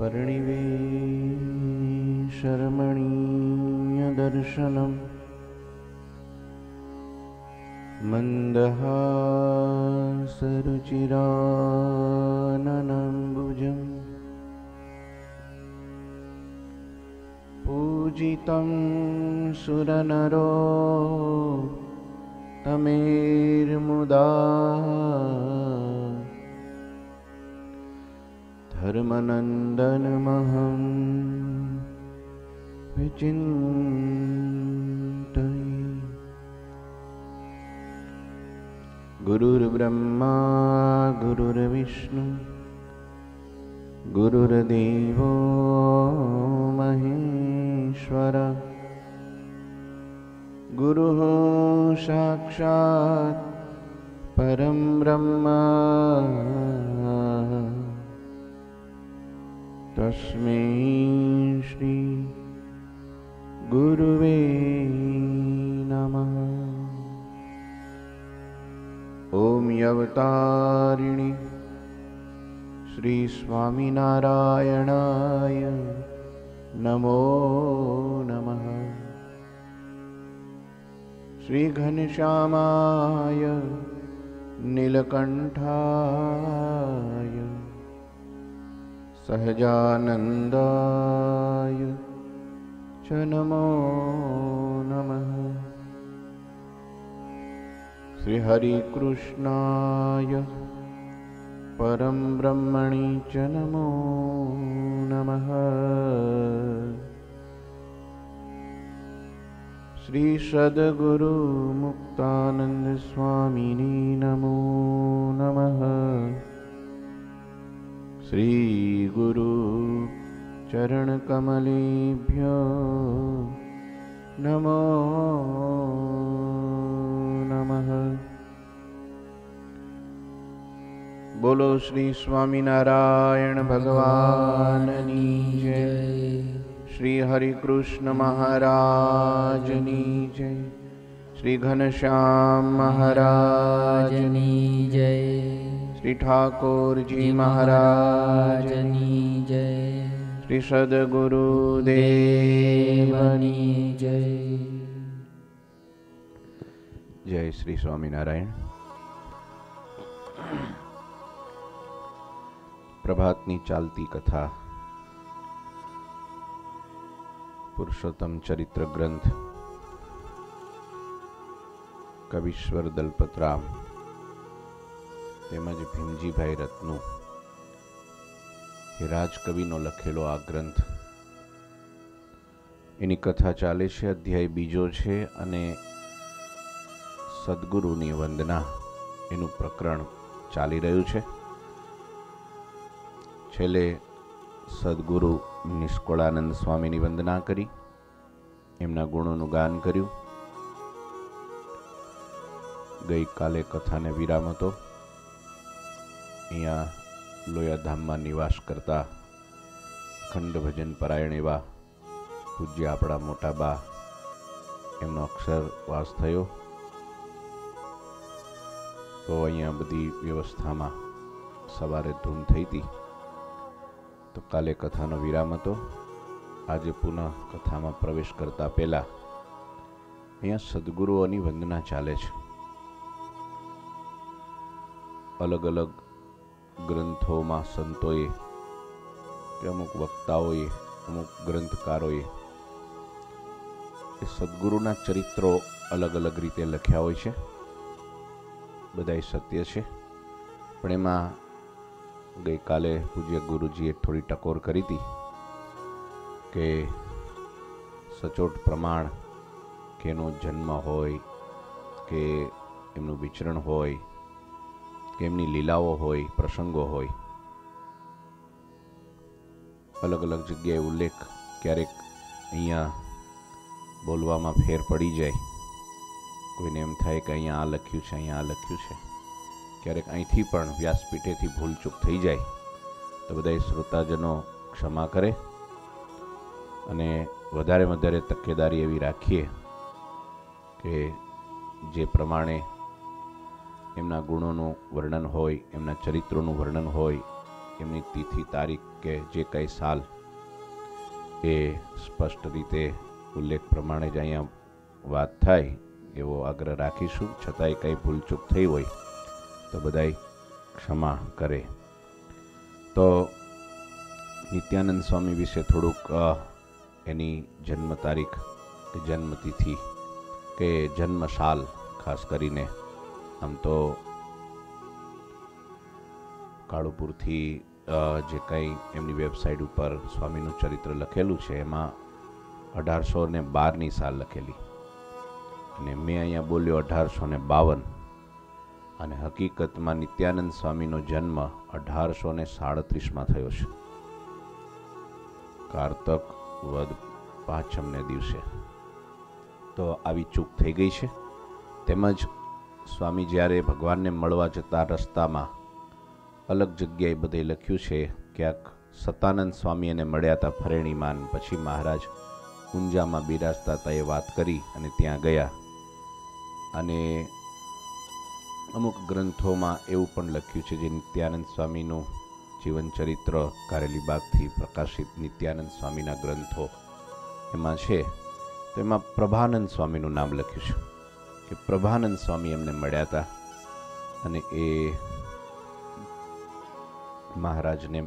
वर्णिवेशरमणीयदर्शनम् मन्दहासरुचिराननम्बुजम् पूजितं सुरनरो तमेर्मुदा धर्मनन्दनमहं विचिन्तये। गुरुर्ब्रह्मा गुरुर्विष्णु गुरुर्देवो महेश्वर गुरुः साक्षात् परं ब्रह्म तस्मै श्री गुरुवे नमः। ओम अवतारिणी श्री स्वामिनारायणाय नमो नमः। श्री घनश्यामाय नीलकंठाय सहजानंदाय च नमो नमः। श्री हरि कृष्णाय परम ब्रह्मणि च नमो नमः। श्री सद्गुरु मुक्तानंद स्वामिने नमो नमः। श्री गुरु चरण कमलेभ्यो नमो नमः। बोलो श्री स्वामीनारायण भगवाननी जय। श्री हरि कृष्ण महाराजनी जय। श्री घनश्याम महाराजनी जय। श्री ठाकुर जी महाराजनी जय। श्री सद्गुरुदेवनी जय। जय श्री स्वामीनारायण। प्रभातनी चालती कथा पुरुषोत्तम चरित्र ग्रंथ कविश्वर दलपतराम તેમજ ભીમજીભાઈ રત્નુ એ રાજકવિનો લખેલો આ ગ્રંથ, એની કથા ચાલે છે। અધ્યાય બીજો છે અને સદગુરુની વંદના એનું પ્રકરણ ચાલી રહ્યું છે। છેલ્લે સદગુરુ નિષ્કળાનંદ સ્વામીની વંદના કરી, એમના ગુણોનું ગાન કર્યું। ગઈકાલે કથાને વિરામ હતો। અહીંયા લોયાધામમાં નિવાસ કરતા અખંડ ભજન પરાયણ એવા પૂજ્ય આપણા મોટા બા, એમનો અક્ષરવાસ થયો। તો અહીંયા બધી વ્યવસ્થામાં સવારે ધૂન થઈ હતી, તો કાલે કથાનો વિરામ હતો। આજે પુનઃ કથામાં પ્રવેશ કરતા પહેલા અહીંયા સદગુરુઓની વંદના ચાલે છે। અલગ અલગ ગ્રંથોમાં સંતોએ કે અમુક વક્તાઓએ, અમુક ગ્રંથકારોએ એ સદગુરુના ચરિત્રો અલગ અલગ રીતે લખ્યા હોય છે। બધાય સત્ય છે, પણ એમાં ગઈકાલે પૂજ્ય ગુરુજીએ થોડી ટકોર કરી હતી કે સચોટ પ્રમાણ કે એનો જન્મ હોય કે એમનું વિચરણ હોય કે એમની લીલાઓ હોય, પ્રસંગો હોય, અલગ અલગ જગ્યાએ ઉલ્લેખ ક્યારેક અહીંયા બોલવામાં ફેર પડી જાય। કોઈને એમ થાય કે અહીંયા આ લખ્યું છે, અહીંયા આ લખ્યું છે, ક્યારેક અહીંથી પણ વ્યાસપીઠેથી ભૂલચૂક થઈ જાય, તો બધા શ્રોતાજનો ક્ષમા કરે અને વધારે વધારે તકેદારી એવી રાખીએ કે જે પ્રમાણે એમના ગુણોનું વર્ણન હોય, એમના ચરિત્રોનું વર્ણન હોય, એમની તિથિ તારીખ કે જે કંઈ સાલ એ સ્પષ્ટ રીતે ઉલ્લેખ પ્રમાણે જ અહીંયા વાત થાય એવો આગ્રહ રાખીશું. છતાંય કંઈ ભૂલચૂક થઈ હોય તો બધાય ક્ષમા કરે. તો નિત્યાનંદ સ્વામી વિશે થોડુંક એની જન્મ તારીખ કે જન્મતિથિ કે જન્મ સાલ ખાસ કરીને આમ તો કાળુપુરથી જે કંઈ એમની વેબસાઇટ ઉપર સ્વામીનું ચરિત્ર લખેલું છે એમાં 1812ની સાલ લખેલી અને મેં અહીંયા બોલ્યો 1852 અને હકીકતમાં નિત્યાનંદ સ્વામીનો જન્મ 1837માં થયો છે, કારતક વદ પાંચમને દિવસે. તો આવી ચૂક થઈ ગઈ છે. તેમજ સ્વામી જ્યારે ભગવાનને મળવા જતા રસ્તામાં અલગ જગ્યાએ બધે લખ્યું છે, ક્યાંક સતાનંદ સ્વામી એને મળ્યા હતા ફરેણીમાં, પછી મહારાજ ઊંઝામાં બિરાજતા હતા એ વાત કરી અને ત્યાં ગયા. અને અમુક ગ્રંથોમાં એવું પણ લખ્યું છે જે નિત્યાનંદ સ્વામીનું જીવન ચરિત્ર કારેલીબાગથી પ્રકાશિત નિત્યાનંદ સ્વામીના ગ્રંથો એમાં છે, તો એમાં પ્રભાનંદ સ્વામીનું નામ લખ્યું છે કે પ્રભાનંદ સ્વામી એમને મળ્યા હતા અને એ મહારાજને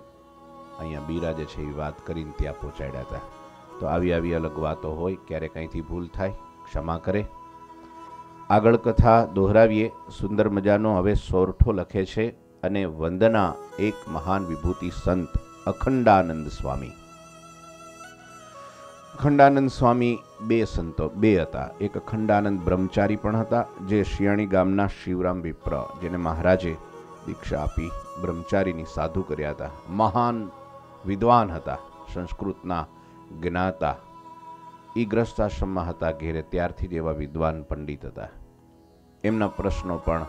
અહીંયા બિરાજે છે એવી વાત કરીને ત્યાં પહોંચાડ્યા હતા. તો આવી અલગ વાતો હોય, ક્યારેક અહીંથી ભૂલ થાય, ક્ષમા કરે. આગળ કથા દોહરાવીએ. સુંદર મજાનો હવે સોરઠો લખે છે અને વંદના એક મહાન વિભૂતિ સંત અખંડાનંદ સ્વામી. અખંડાનંદ સ્વામી બે સંતો હતા. એક અખંડાનંદ બ્રહ્મચારી પણ હતા, જે શિયાણી ગામના શિવરામ વિપ્ર, જેને મહારાજે દીક્ષા આપી બ્રહ્મચારીની સાધુ કર્યા હતા. મહાન વિદ્વાન હતા, સંસ્કૃતના જ્ઞાતા. એ ગ્રસ્તાશ્રમમાં હતા ઘેરે, ત્યારથી જ એવા વિદ્વાન પંડિત હતા. એમના પ્રશ્નો પણ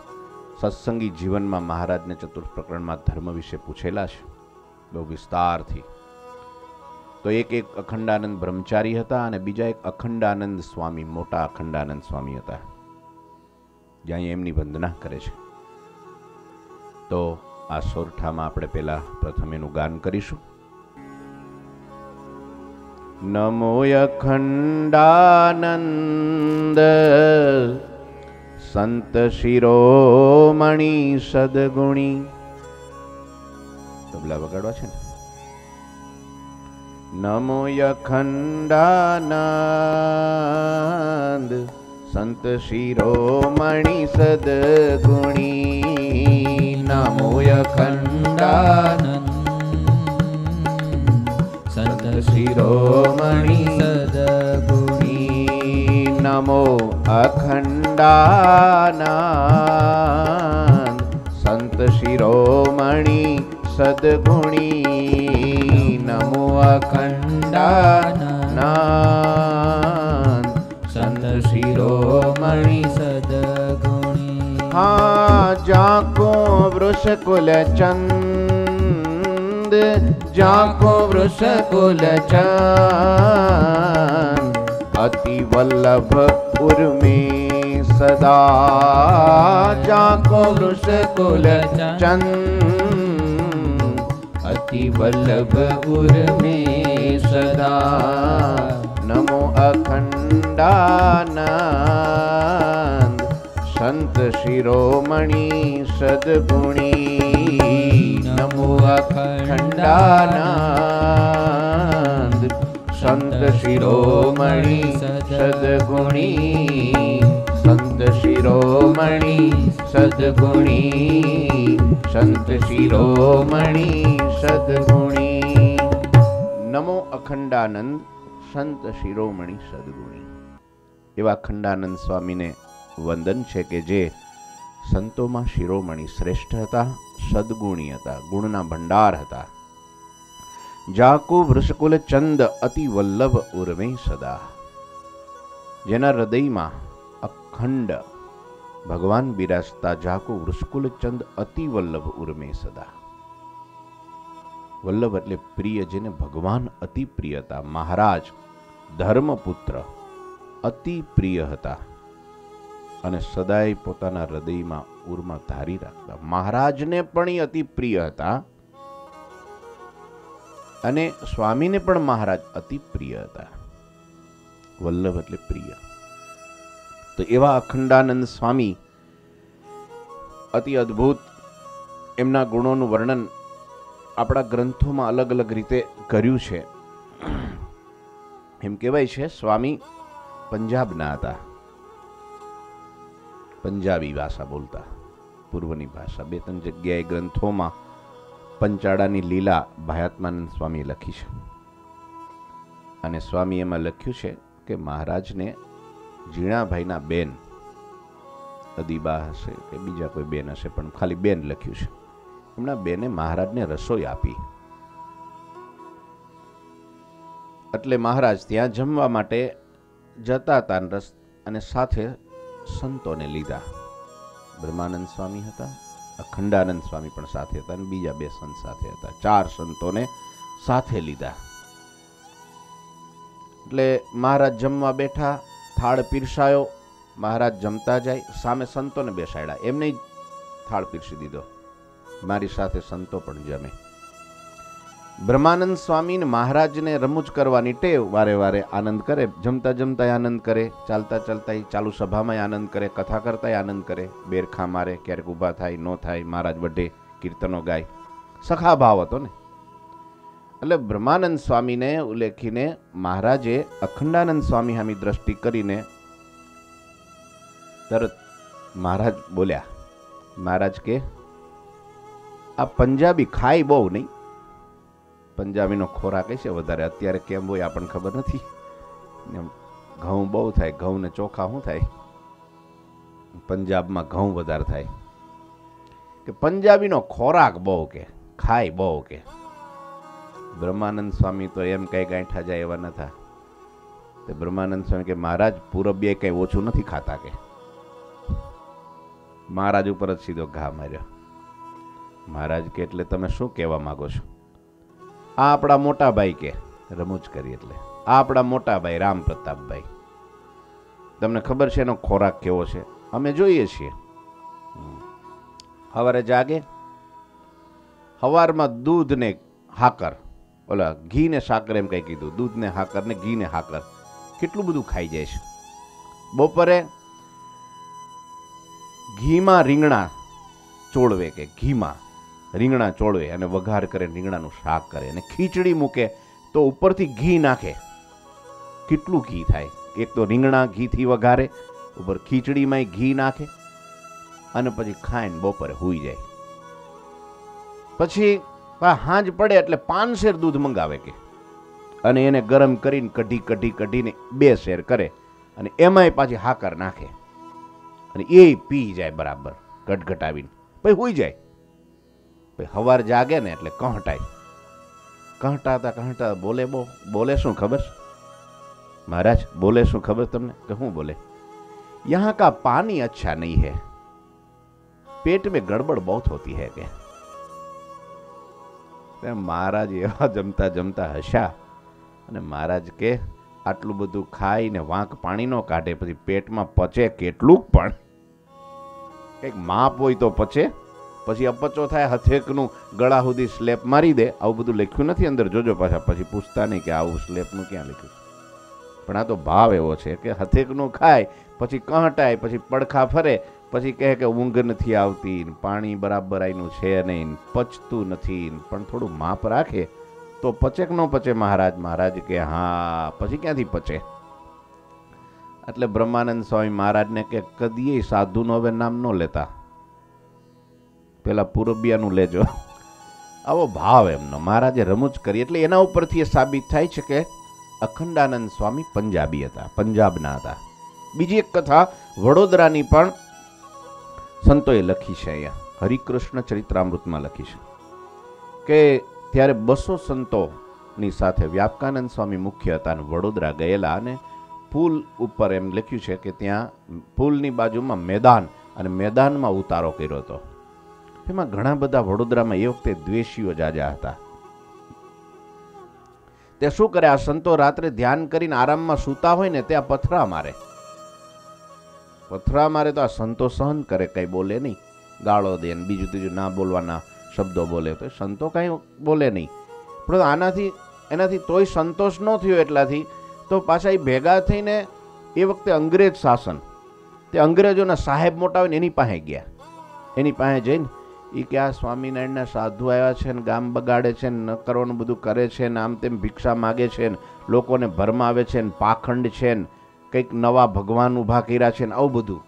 સત્સંગી જીવનમાં મહારાજને ચતુર્થ પ્રકરણમાં ધર્મ વિશે પૂછેલા છે બહુ વિસ્તારથી. તો એક અખંડાનંદ બ્રહ્મચારી હતા અને બીજા એક અખંડાનંદ સ્વામી, મોટા અખંડાનંદ સ્વામી હતા, જ્યાં એમની વંદના કરે છે. તો આ સોરઠામાં આપણે પહેલા પ્રથમ એનું ગાન કરીશું. નમો અખંડાનંદ સંત શિરોમણી સદગુણી. તબલા વગાડવા છે ને. નમો અખંડાનંદ સંત શિરોમણી સદગુણી. નમો અખંડાનંદ સંત શિરોમણી સદગુણી. નમો અખંડાનંદ સંત શિરોમણી સદગુણી. નમો અખંડાનંદ સંત શિરોમણી સદગુણી. હા જાકો વૃષકુલ ચંદ, જાકો વૃષકુલ ચંદ, અતિ વલ્લભ ઉર્મે સદા. જાકો વૃષકુલ ચંદ, અતિ વલ્લભ ઉર્મે સદા. નમો અખંડાનંદ સંત શિરોમણી સદગુણી. નમો અખંડાનંદ સંત શિરોમણી સદગુણી. સંત શિરોમણી સદગુણી. સંત શિરોમણી સદગુણી. નમો અખંડાનંદ સંત શિરોમણી સદગુણી. એવા અખંડાનંદ સ્વામીને વંદન છે કે જે સંતોમાં શિરોમણી શ્રેષ્ઠ હતા, સદગુણી હતા, ગુણના ભંડાર હતા. જાકુ વૃષકુલ ચંદ અતિ વલ્લભ ઉર્મે સદા. જેના હૃદયમાં અખંડ ભગવાન બિરાજતા. જાકુ વૃષકુલ ચંદ અતિ વલ્લભ ઉર્મે સદા. વલ્લભ એટલે પ્રિય, જેને ભગવાન અતિ પ્રિય હતા. મહારાજ ધર્મપુત્ર અતિ પ્રિય હતા અને સદાય પોતાના હૃદયમાં ઉર્મા ધારી રાખતા. મહારાજને પણ એ અતિ પ્રિય હતા અને સ્વામીને પણ મહારાજ અતિ પ્રિય હતા. વલ્લભ એટલે પ્રિય. તો એવા અખંડાનંદ સ્વામી અતિ અદ્ભુત એમના ગુણોનું વર્ણન આપણા ગ્રંથોમાં અલગ અલગ રીતે કર્યું છે. એમ કહેવાય છે સ્વામી પંજાબના હતા, પંજાબી ભાષા બોલતા, પૂર્વની ભાષા. 2-3 જગ્યાએ ગ્રંથોમાં પંચાળાની લીલા ભાયાત્માનંદ સ્વામીએ લખી છે. અને સ્વામી એમાં લખ્યું છે કે મહારાજને ઝીણાભાઈના બેન, અદીબા હશે કે બીજા કોઈ બેન હશે, પણ ખાલી બેન લખ્યું છે. એમના બેને મહારાજને રસોઈ આપી. એટલે મહારાજ ત્યાં જમવા માટે જતા હતા અને સાથે સંતોને લીધા. બ્રહ્માનંદ સ્વામી હતા, અખંડાનંદ સ્વામી પણ સાથે હતા અને બીજા 2 સંત સાથે હતા. 4 સંતોને સાથે લીધા. એટલે મહારાજ જમવા બેઠા, થાળ પીરસાયો, મહારાજ જમતા જાય, સામે સંતોને બેસાડ્યા. એમને થાળ પીરસી દીધો, મારી સાથે સંતો પણ જમે. બ્રહ્માનંદ સ્વામીને મહારાજને રમૂજ કરવાની ટેવ, વારે વારે આનંદ કરે, જમતા જમતા આનંદ કરે, ચાલતા ચાલતા ચાલુ સભામાં આનંદ કરે, કથા કરતા આનંદ કરે, બેરખા મારે, ક્યારેક ઊભા થાય ન થાય, મહારાજ વઢે, કીર્તનો ગાય, સખા ભાવ હતો ને. એટલે બ્રહ્માનંદ સ્વામીને ઉલ્લેખીને મહારાજે અખંડાનંદ સ્વામી સામી દ્રષ્ટિ કરીને તરત મહારાજ બોલ્યા. મહારાજ કે આ પંજાબી ખાય બહુ નહીં, પંજાબીનો ખોરાક છે વધારે, અત્યારે કેમ હોય આપણને ખબર નથી. ઘઉં બહુ થાય, ઘઉં ને ચોખા શું થાય, પંજાબમાં ઘઉં વધારે થાય. કે પંજાબીનો ખોરાક બહુ, કે ખાય બહુ. કે બ્રહ્માનંદ સ્વામી તો એમ કઈ ગાંઠા જાય એવા નતા. તે બ્રહ્માનંદ સ્વામી કે મહારાજ પૂરબીએ કઈ ઓછું નથી ખાતા. કે મહારાજ ઉપર જ સીધો ઘા માર્યો. મહારાજ કે એટલે તમે શું કહેવા માંગો છો? આ આપણા મોટા ભાઈ, કે રમૂજ કરી, એટલે આ આપણા મોટા ભાઈ રામ પ્રતાપભાઈ, તમને ખબર છે એનો ખોરાક કેવો છે? અમે જોઈએ છીએ. સવારે જાગે, સવારમાં દૂધ ને હાકર, ઓલા ઘી ને સાકર એમ કઈ કીધું, દૂધ ને હાકર ને ઘી ને હાકર, કેટલું બધું ખાઈ જાય છે. બપોરે ઘીમાં રીંગણા ચોળવે, કે ઘીમાં રીંગણા ચોળવે અને વઘાર કરે, રીંગણાનું શાક કરે અને ખીચડી મૂકે તો ઉપરથી ઘી નાખે. કેટલું ઘી થાય! એક તો રીંગણા ઘીથી વઘારે, ઉપર ખીચડીમાં ઘી નાખે અને પછી ખાઈને બપોરે સૂઈ જાય. પછી હાંજ પડે એટલે 5 શેર દૂધ મંગાવે, કે અને એને ગરમ કરીને કઢીને 2 શેર કરે અને એમાંય પાછી હાકર નાખે અને એ પી જાય બરાબર ગટગટાવીને, પછી સૂઈ જાય. સવાર જાગે ને એટલે કહટાય, કહટાતા બોલે શું ખબર? महाराज बोले शू खबर तमने? कहूँ बोले यहाँ का पानी अच्छा नहीं है, पेट में गड़बड़ बहुत होती है। के महाराज एवा जमता जमता हस्या અને महाराज के આટલું બધું ખાઈને વાંક પાણી નો કાઢે પછી પેટમાં પચે કેટલું? પણ કંઈક માપ હોય તો પચે, પછી અપચો થાય હથેકનું ગળા સુધી સ્લેપ મારી દે. આવું બધું લખ્યું નથી અંદર, જોજો પાછા, પછી પૂછતા નહીં કે આવું સ્લેપનું ક્યાં લખ્યું. પણ આ તો ભાવ એવો છે કે હથેકનું ખાય પછી કહટાય, પછી પડખા ફરે, પછી કહે કે ઊંઘ નથી આવતી, પાણી બરાબર આયનું છે નહીં, પચતું નથી, પણ થોડું માપ રાખે તો પચે કે ન પચે? મહારાજ મહારાજ કે હા, પછી ક્યાંથી પચે? એટલે બ્રહ્માનંદ સ્વામી મહારાજને કે કદીએ સાધુનો હવે નામ ન લેતા, પેલા પૂરબિયાનું લેજો. આવો ભાવ એમનો. મહારાજે રમૂજ કરી. એટલે એના ઉપરથી એ સાબિત થાય છે કે અખંડાનંદ સ્વામી પંજાબી હતા, પંજાબના હતા. બીજી એક કથા વડોદરાની પણ સંતોએ લખી છે, અહીંયા હરિકૃષ્ણ ચરિત્રામૃતમાં લખી છે કે ત્યારે 200 સંતોની સાથે વ્યાપકાનંદ સ્વામી મુખ્ય હતા અને વડોદરા ગયેલા, અને પુલ ઉપર એમ લખ્યું છે કે ત્યાં પુલની બાજુમાં મેદાન, અને મેદાનમાં ઉતારો કર્યો હતો. એમાં ઘણા બધા વડોદરામાં એ વખતે દ્વેષીઓ જાજા હતા. તે શું કરે, આ સંતો રાત્રે ધ્યાન કરીને આરામમાં સૂતા હોય ને ત્યાં પથરા મારે. પથરા મારે તો આ સંતો સહન કરે, કઈ બોલે નહીં, ગાળો દે, બીજું ત્રીજું ના બોલવાના શબ્દો બોલે, તો સંતો કઈ બોલે નહીં. પણ એનાથી તોય સંતોષ ન થયો એટલાથી તો પાછા એ ભેગા થઈને એ વખતે અંગ્રેજ શાસન, તે અંગ્રેજોના સાહેબ મોટા હોય ને એની પાસે ગયા. એની પાસે જઈને એ કે આ સ્વામિનારાયણના સાધુ આવ્યા છે ને ગામ બગાડે છે ને ન કરવાનું બધું કરે છે ને આમ તેમ ભિક્ષા માગે છે ને લોકોને ભરમાવે છે ને પાખંડ છે ને કંઈક નવા ભગવાન ઊભા કર્યા છે ને આવું બધું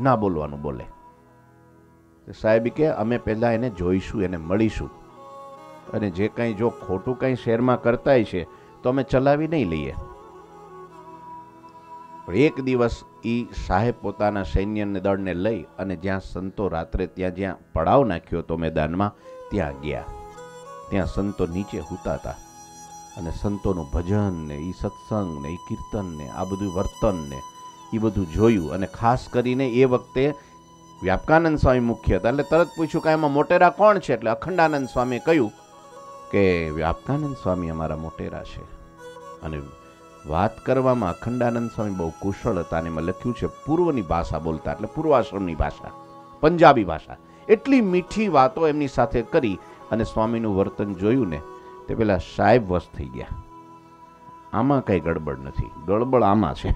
ના બોલવાનું બોલે. સાહેબ કે અમે પહેલાં એને જોઈશું, એને મળીશું, અને જે કંઈ જો ખોટું કંઈ શહેરમાં કરતાય છે તો અમે ચલાવી નહીં લઈએ. પણ એક દિવસ એ સાહેબ પોતાના સૈન્યને દળને લઈ અને જ્યાં સંતો રાત્રે જ્યાં પડાવ નાખ્યો હતો મેદાનમાં ત્યાં ગયા. ત્યાં સંતો નીચે સૂતા હતા અને સંતોનું ભજન ને એ સત્સંગ ને એ કીર્તન ને આ બધું વર્તન ને એ બધું જોયું. અને ખાસ કરીને એ વખતે વ્યાપકાનંદ સ્વામી મુખ્ય હતા એટલે તરત પૂછ્યું કે એમાં મોટેરા કોણ છે? એટલે અખંડાનંદ સ્વામીએ કહ્યું કે વ્યાપકાનંદ સ્વામી અમારા મોટેરા છે. અને વાત કરવામાં અખંડાનંદ સ્વામી બહુ કુશળ હતા અને એમાં લખ્યું છે પૂર્વની ભાષા બોલતા, એટલે પૂર્વાશ્રમની ભાષા, પંજાબી ભાષા. એટલી મીઠી વાતો એમની સાથે કરી અને સ્વામીનું વર્તન જોયું ને તે પેલા સાહેબ વશ થઈ ગયા. આમાં કંઈ ગડબડ નથી, ગડબડ આમાં છે.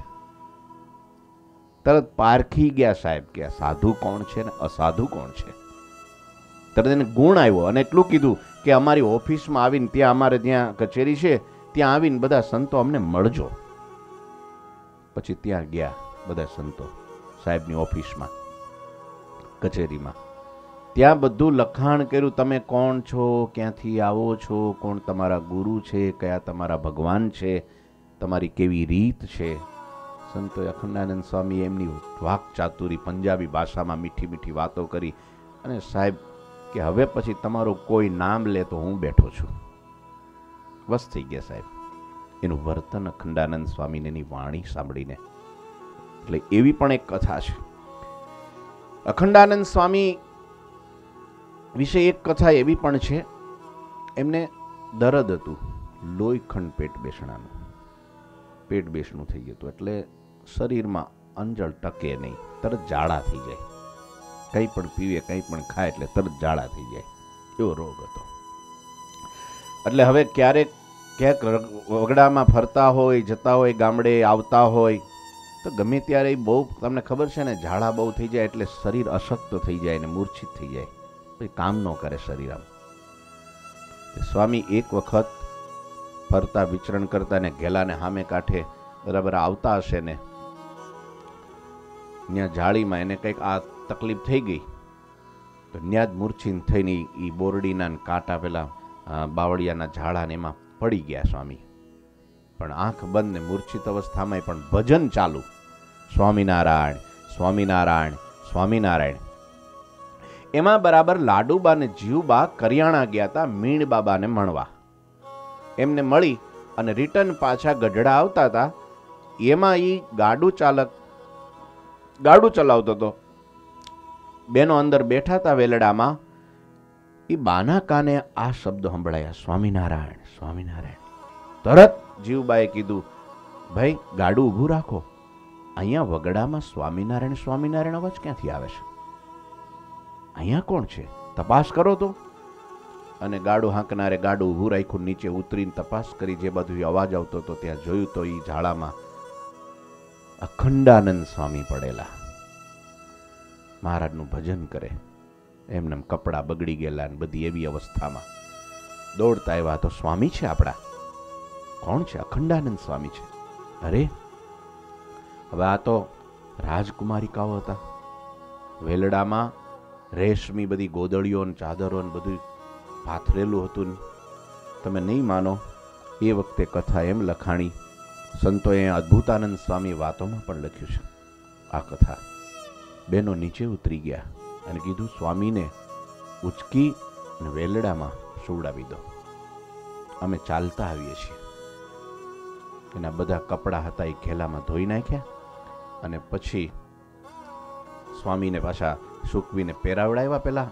તરત પારખી ગયા સાહેબ કે સાધુ કોણ છે ને અસાધુ કોણ છે. તરત એને ગુણ આવ્યો અને એટલું કીધું કે અમારી ઓફિસમાં આવીને, ત્યાં અમારે ત્યાં કચેરી છે, ત્યાં આવીને બધા સંતો અમને મળજો. પછી ત્યાં ગયા બધા સંતો સાહેબની ઓફિસમાં, કચેરીમાં. ત્યાં બધું લખાણ કર્યું, તમે કોણ છો, ક્યાંથી આવો છો, કોણ તમારા ગુરુ છે, કયા તમારા ભગવાન છે, તમારી કેવી રીત છે. સંતોએ અખંડાનંદ સ્વામી એમની વાક ચાતુરી પંજાબી ભાષામાં મીઠી મીઠી વાતો કરી. અને સાહેબ કે હવે પછી તમારું કોઈ નામ લે તો હું બેઠો છું. બસ થઈ ગયા સાહેબ. એનું વર્તન અખંડાનંદ સ્વામીને એની વાણી સાંભળીને. એટલે એવી પણ એક કથા છે અખંડાનંદ સ્વામી વિશે. એક કથા એવી પણ છે, એમને દર્દ હતું, લોહીખંડ પેટ બેસણાનું, પેટ બેસણું થઈ ગયું હતું. એટલે શરીરમાં અંજળ ટકે નહીં, તરત ઝાડા થઈ જાય. કંઈ પણ પીવે, કંઈ પણ ખાય એટલે તરત ઝાડા થઈ જાય, એવો રોગ હતો. એટલે હવે ક્યાંક વગડામાં ફરતા હોય, જતા હોય, ગામડે આવતા હોય તો ગમે ત્યારે બહુ, તમને ખબર છે ને, ઝાડા બહુ થઈ જાય એટલે શરીર અશક્ત થઈ જાય ને મૂર્છિત થઈ જાય, પછી કામ ન કરે શરીર. આમ સ્વામી એક વખત ફરતા વિચરણ કરતા ને ઘેલાને સામે કાંઠે બરાબર આવતા હશે ને ત્યાં જાળીમાં એને કંઈક આ તકલીફ થઈ ગઈ તો ત્યાં જ મૂર્છિત થઈને એ બોરડીના કાંટા પેલા બાવળિયાના ઝાડા ને એમાં પડી ગયા સ્વામી. પણ આંખ બંધ ને મૂર્છિત અવસ્થામાં પણ ભજન ચાલુ, સ્વામિનારાયણ સ્વામિનારાયણ સ્વામિનારાયણ. એમાં બરાબર લાડુબા ને જીવબા કરિયાણા ગયા હતા મીણ બાબાને મળવા. એમને મળી અને રિટર્ન પાછા ગઢડા આવતા હતા. એમાં એ ગાડું ચલાવતો હતો. બેનો અંદર બેઠા હતા વેલડામાં. એ બાના કાને આ શબ્દ સંભળાયા, સ્વામિનારાયણ સ્વામિનારાયણ. તરત જીવબાએ કીધું, ભાઈ ગાડું ઊભું રાખો, અહીંયા વગડામાં સ્વામિનારાયણ સ્વામિનારાયણ અવાજ ક્યાંથી આવે છે? અહીંયા કોણ છે? તપાસ કરો તો. અને ગાડું હાંકનારે ગાડું ઊભું રાખ્યું, નીચે ઉતરીને તપાસ કરી. જે બધું અવાજ આવતો હતો ત્યાં જોયું તો એ ઝાડામાં અખંડાનંદ સ્વામી પડેલા, મહારાજનું ભજન કરે. એમને કપડાં બગડી ગયેલા ને બધી એવી અવસ્થામાં દોડતા આવ્યા. તો સ્વામી છે આપણા. કોણ છે? અખંડાનંદ સ્વામી છે. અરે હવે આ તો રાજકુમારિકાઓ હતા. વેલડામાં રેશમી બધી ગોદડીઓ ને ચાદરો ને બધું પાથરેલું હતું. તમે નહીં માનો, એ વખતે કથા એમ લખાણી, સંતોએ અદ્ભુતાનંદ સ્વામી વાતોમાં પણ લખ્યું છે આ કથા. બેનો નીચે ઉતરી ગયા અને કીધું, સ્વામીને ઉચકી અને વેલડામાં સુવડાવી દો, અમે ચાલતા આવીએ છીએ. એના બધા કપડાં હતા એ ખેલામાં ધોઈ નાખ્યા અને પછી સ્વામીને પાછા સૂકવીને પહેરાવડાવ્યા પેલા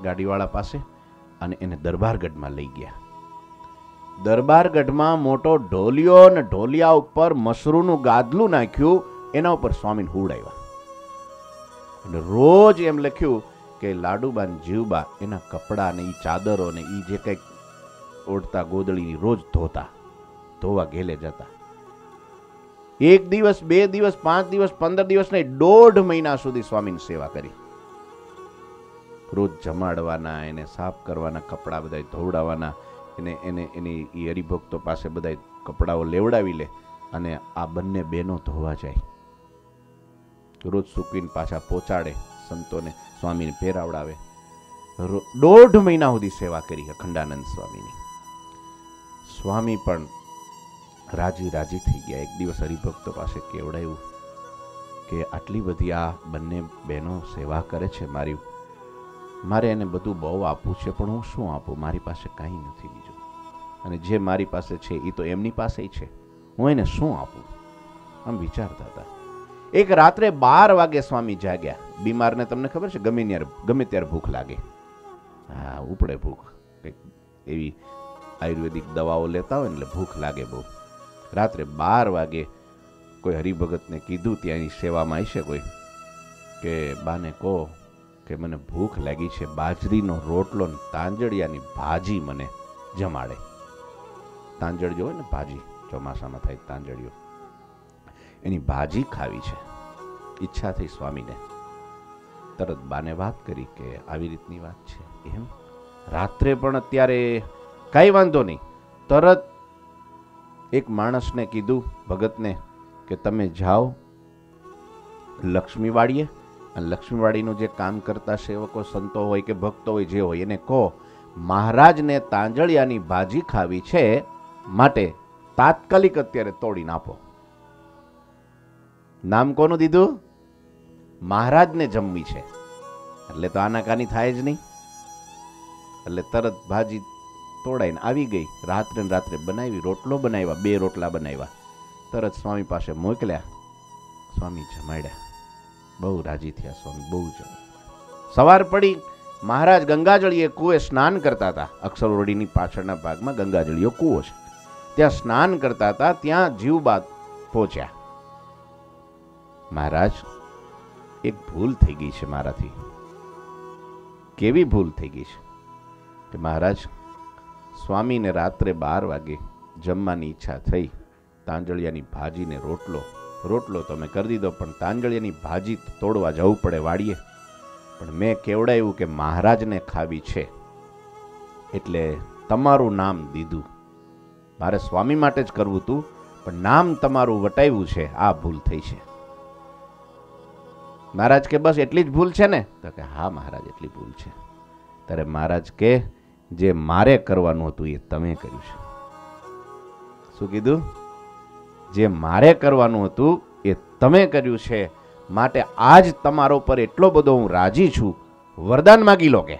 ગાડીવાળા પાસે અને એને દરબારગઢમાં લઈ ગયા. દરબારગઢમાં મોટો ઢોલિયો ને ઢોલિયા ઉપર મસરૂનું ગાદલું નાખ્યું, એના ઉપર સ્વામીને હુવડાવ્યા. અને રોજ એમ લખ્યું કે લાડુબા ને જીવબા એના કપડા ને એ ચાદરો ને એ જે કંઈક ઓઢતા ગોદડીની રોજ ધોવા ઘેલે જતા. 1 દિવસ 2 દિવસ 5 દિવસ 15 દિવસ નહીં, 1.5 મહિના સુધી સ્વામીની સેવા કરી. રોજ જમાડવાના, એને સાફ કરવાના, કપડાં બધા ધોવડાવવાના, એની હરિભક્તો પાસે બધા કપડાઓ લેવડાવી લે અને આ બંને બહેનો ધોવા જાય. રોજ સૂકવીને પાછા પહોંચાડે સંતોને, સ્વામીને પહેરાવડાવે. 1.5 મહિના સુધી સેવા કરી અખંડાનંદ સ્વામીની. સ્વામી પણ રાજી થઈ ગયા. એક દિવસ હરિભક્તો પાસે કેવડાયું કે આટલી બધી આ બંને બહેનો સેવા કરે છે, મારે એને બધું બહુ આપવું છે, પણ હું શું આપું? મારી પાસે કાંઈ નથી બીજું, અને જે મારી પાસે છે એ તો એમની પાસે છે, હું એને શું આપું? આમ વિચારતા હતા. એક રાત્રે 12 વાગે સ્વામી જાગ્યા. બીમારને તમને ખબર છે ગમે ત્યારે ભૂખ લાગે, હા ઉપડે ભૂખ, એવી આયુર્વેદિક દવાઓ લેતા હોય ને એટલે ભૂખ લાગે બહુ. રાત્રે 12 વાગે કોઈ હરિભગતને કીધું, ત્યાંની સેવામાં હશે કોઈ, કે બાને કહો કે મને ભૂખ લાગી છે, બાજરીનો રોટલો ને તાંજળિયાની ભાજી મને જમાડે. તાંજળિયો હોય ને ભાજી, ચોમાસામાં થાય તાંજળિયો, એની ભાજી ખાવી છે. ઈચ્છા થઈ સ્વામીને. તરત બાને વાત કરી કે આવી રીતની વાત છે. એમ રાત્રે પણ અત્યારે કાંઈ વાંધો નહીં. તરત એક માણસને કીધું, ભગતને, કે તમે જાઓ લક્ષ્મીવાડીએ, અને લક્ષ્મીવાડીનું જે કામ કરતા સેવકો સંતો હોય કે ભક્તો હોય જે હોય એને કહો મહારાજને તાંજળિયાની ભાજી ખાવી છે, માટે તાત્કાલિક અત્યારે તોડીને આપો. નામ કોનું દીધું? મહારાજને જમવી છે, એટલે તો આનાકાની થાય જ નહીં. એટલે તરત ભાજી તોડાઈને આવી ગઈ. રાત્રે બનાવી, રોટલો બનાવ્યા, 2 રોટલા બનાવ્યા, તરત સ્વામી પાસે મોકલ્યા. સ્વામી જમાડ્યા. બહુ રાજી થયા સ્વામી, બહુ જ. સવાર પડી, મહારાજ ગંગાજળીએ કૂએ સ્નાન કરતા હતા. અક્ષરવડીની પાછળના ભાગમાં ગંગાજળીયો કૂવો છે, ત્યાં સ્નાન કરતા હતા. ત્યાં જીવબા પહોંચ્યા. મહારાજ, એક ભૂલ થઈ ગઈ છે મારાથી. કેવી ભૂલ થઈ ગઈ છે? કે મહારાજ, સ્વામીને રાત્રે 12 વાગે જમવાની ઈચ્છા થઈ. તાંજળિયાની ભાજી ને રોટલો તમે કરી દીધો, પણ તાંજળિયાની ભાજી તોડવા જવું પડે વાડીએ. પણ મેં કેવડાવ્યું કે મહારાજને ખાવી છે, એટલે તમારું નામ દીધું. મારે સ્વામી માટે જ કરવું હતું, પણ નામ તમારું વટાવ્યું છે. આ ભૂલ થઈ છે. મહારાજ કે બસ એટલી જ ભૂલ છે ને? તો કે હા મહારાજ, એટલી ભૂલ છે. ત્યારે મહારાજ કે જે મારે કરવાનું હતું એ તમે કર્યું છે. શું કીધું? જે મારે કરવાનું હતું એ તમે કર્યું છે, માટે આજ તમારો પર એટલો બધો હું રાજી છું. વરદાન માગી લો, કે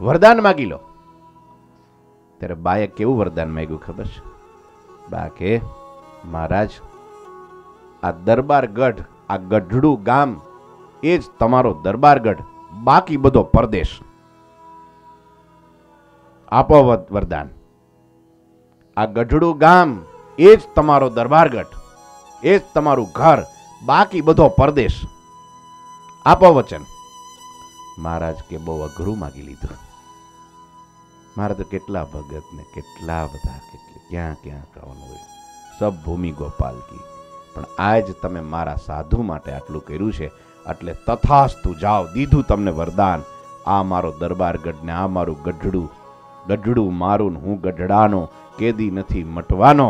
વરદાન માગી લો. ત્યારે બાએ કેવું વરદાન માંગ્યું ખબર છે? બા કે મહારાજ, આ દરબારગઢ, આ ગઢડું ગામ એ જ તમારો દરબારગઢ, બાકી બધો પરદેશ. આપો વરદાન. આ ગઢડું ગામ એ જ તમારો દરબારગઢ, એ જ તમારું ઘર, બાકી બધો પરદેશ. આપો વચન. મહારાજ કે બહુ અઘરું માગી લીધું. મારે તો કેટલા ભગત ને કેટલા બધા ક્યાં કરવાનું હોય, સબ ભૂમિ ગોપાલ કી. પણ આજ તમે મારા સાધુ માટે આટલું કર્યું છે, એટલે તથાસ્તુ જાઓ, દીધું તમને વરદાન. આ મારો દરબારગઢ ને આ મારું ગઢડું મારું, હું ગઢડાનો કેદી નથી મટવાનો.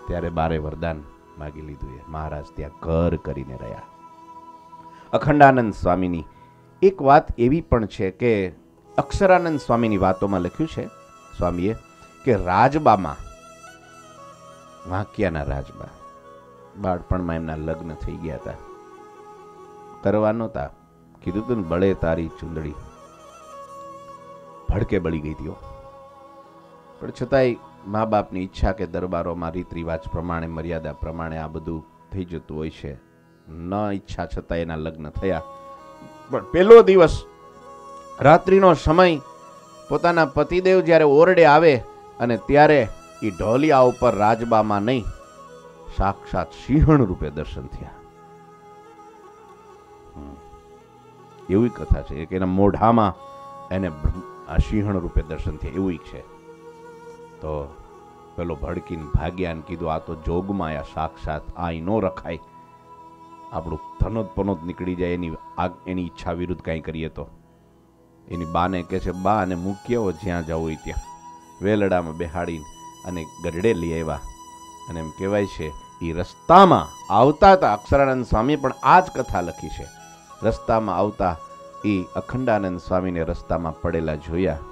ત્યારે બારે વરદાન માગી લીધું. મહારાજ ત્યાં ઘર કરીને રહ્યા. અખંડાનંદ સ્વામીની એક વાત એવી પણ છે કે અક્ષરાનંદ સ્વામીની વાતોમાં લખ્યું છે સ્વામીએ કે રાજબામાં, વાંકિયાના રાજબા, બાળપણમાં એમના લગ્ન થઈ ગયા હતા. કરવા નહોતા, કીધું તું ને બળે તારી ચુંદડી, ભડકે બળી ગઈ હતી. પણ છતાંય મા બાપની ઈચ્છા કે દરબારોમાં રીત રિવાજ પ્રમાણે, મર્યાદા પ્રમાણે આ બધું થઈ જતું હોય છે. ન ઈચ્છા છતાં એના લગ્ન થયા. પણ પહેલો દિવસ રાત્રિનો સમય, પોતાના પતિદેવ જ્યારે ઓરડે આવે અને ત્યારે એ ઢોલિયા ઉપર રાજબામાં નહીં, સાક્ષાત સિંહણ રૂપે દર્શન થયા. એવી કથા છે કે એના મોઢામાં એને આ સિંહણ રૂપે દર્શન થયા એવું છે. તો પેલો ભડકીને ભાગ્યા ને કીધું આ તો જોગમાં આ સાક્ષાત આ નો રખાય, આપણું ધનોદ પનોદ નીકળી જાય એની ઈચ્છા વિરુદ્ધ કાંઈ કરીએ તો. એની બાને કહે છે બા અને મૂકી આવો જ્યાં જવું હોય ત્યાં. વેલડામાં બેહાડીને અને ગરડે લઈ આવ્યા. અને એમ કહેવાય છે એ રસ્તામાં આવતા હતા અક્ષરાનંદ સ્વામી પણ આ જ કથા લખી છે. રસ્તામાં આવતા એ અખંડાનંદ સ્વામીને રસ્તામાં પડેલા જોયા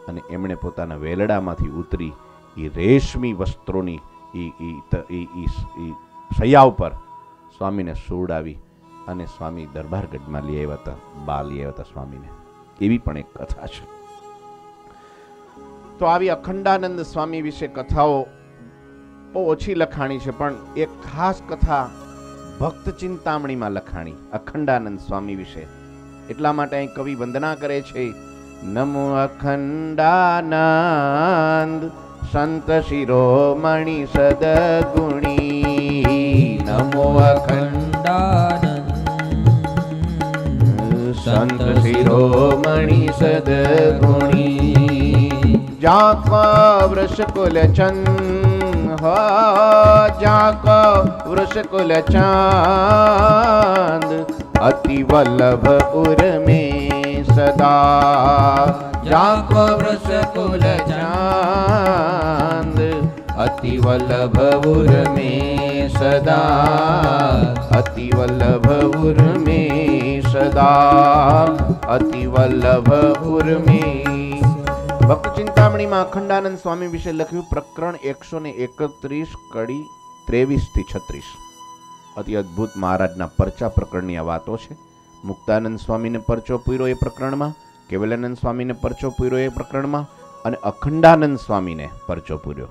અને એમણે પોતાના વેલડામાંથી ઉતરી એ રેશમી વસ્ત્રોની સૈયા ઉપર સ્વામીને સુવડાવી અને સ્વામી દરબારગઢમાં લઈ આવ્યા હતા, બા લઈ આવ્યા હતા સ્વામીને. એવી પણ એક કથા છે. તો આવી અખંડાનંદ સ્વામી વિશે કથાઓ બહુ ઓછી લખાણી છે, પણ એક ખાસ કથા ભક્ત ચિંતામણીમાં લખાણી અખંડાનંદ સ્વામી વિશે. એટલા માટે અહીં કવિ વંદના કરે છે, નમો અખંડાનંદ સંત શિરોમણિ સદગુણી. નમો અખંડાનંદ સંત શિરોમણિ સદગુણી. જાકા વૃષકુલ ચંદ જાકા વૃષકુલ ચાંદ અતિ વલ્લભ ઉર્મે સદા. જાકો વૃષકુલ ચાંદ અતિ વલ્લભ ઉર્મે સદા. અતિ વલ્લભ ઉર્મે સદા. અતિ વલ્લભ ઉર્મે. ભક્ત ચિંતામણીમાં અખંડાનંદ સ્વામી વિશે લખ્યું પ્રકરણ 131 કડી 23 થી 36. અતિ અદ્ભુત મહારાજના પરચા પ્રકરણની આ વાતો છે. મુક્તાનંદ સ્વામીને પરચો પૂર્યો એ પ્રકરણમાં, કેવલાનંદ સ્વામીને પરચો પૂર્યો એ પ્રકરણમાં અને અખંડાનંદ સ્વામીને પરચો પૂર્યો.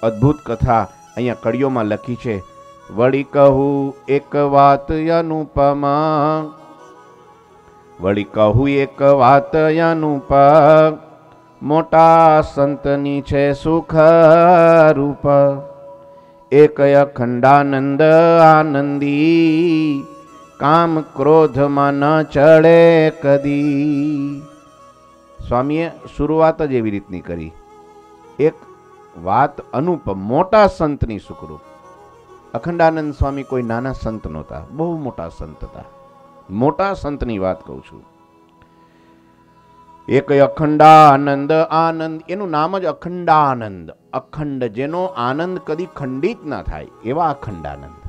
અદ્ભુત કથા અહીંયા કડીઓમાં લખી છે. વળી કહું એક વાત અનુપમા, વળી કહું એક વાત અનુપમ, મોટા સંતની છે સુખ રૂપ. એક અખંડાનંદ આનંદી, કામ ક્રોધમાં ન ચડે કદી. સ્વામીએ શરૂઆત જ એવી રીતની કરી, એક વાત અનુપમ, મોટા સંતની સુખરૂપ. અખંડાનંદ સ્વામી કોઈ નાના સંત નહોતા, બહુ મોટા સંત હતા. મોટા સંતની વાત કહું છું. એક અખંડાનંદ આનંદ, એનું નામ જ અખંડાનંદ. અખંડ, જેનો આનંદ કદી ખંડિત ના થાય એવા અખંડાનંદ.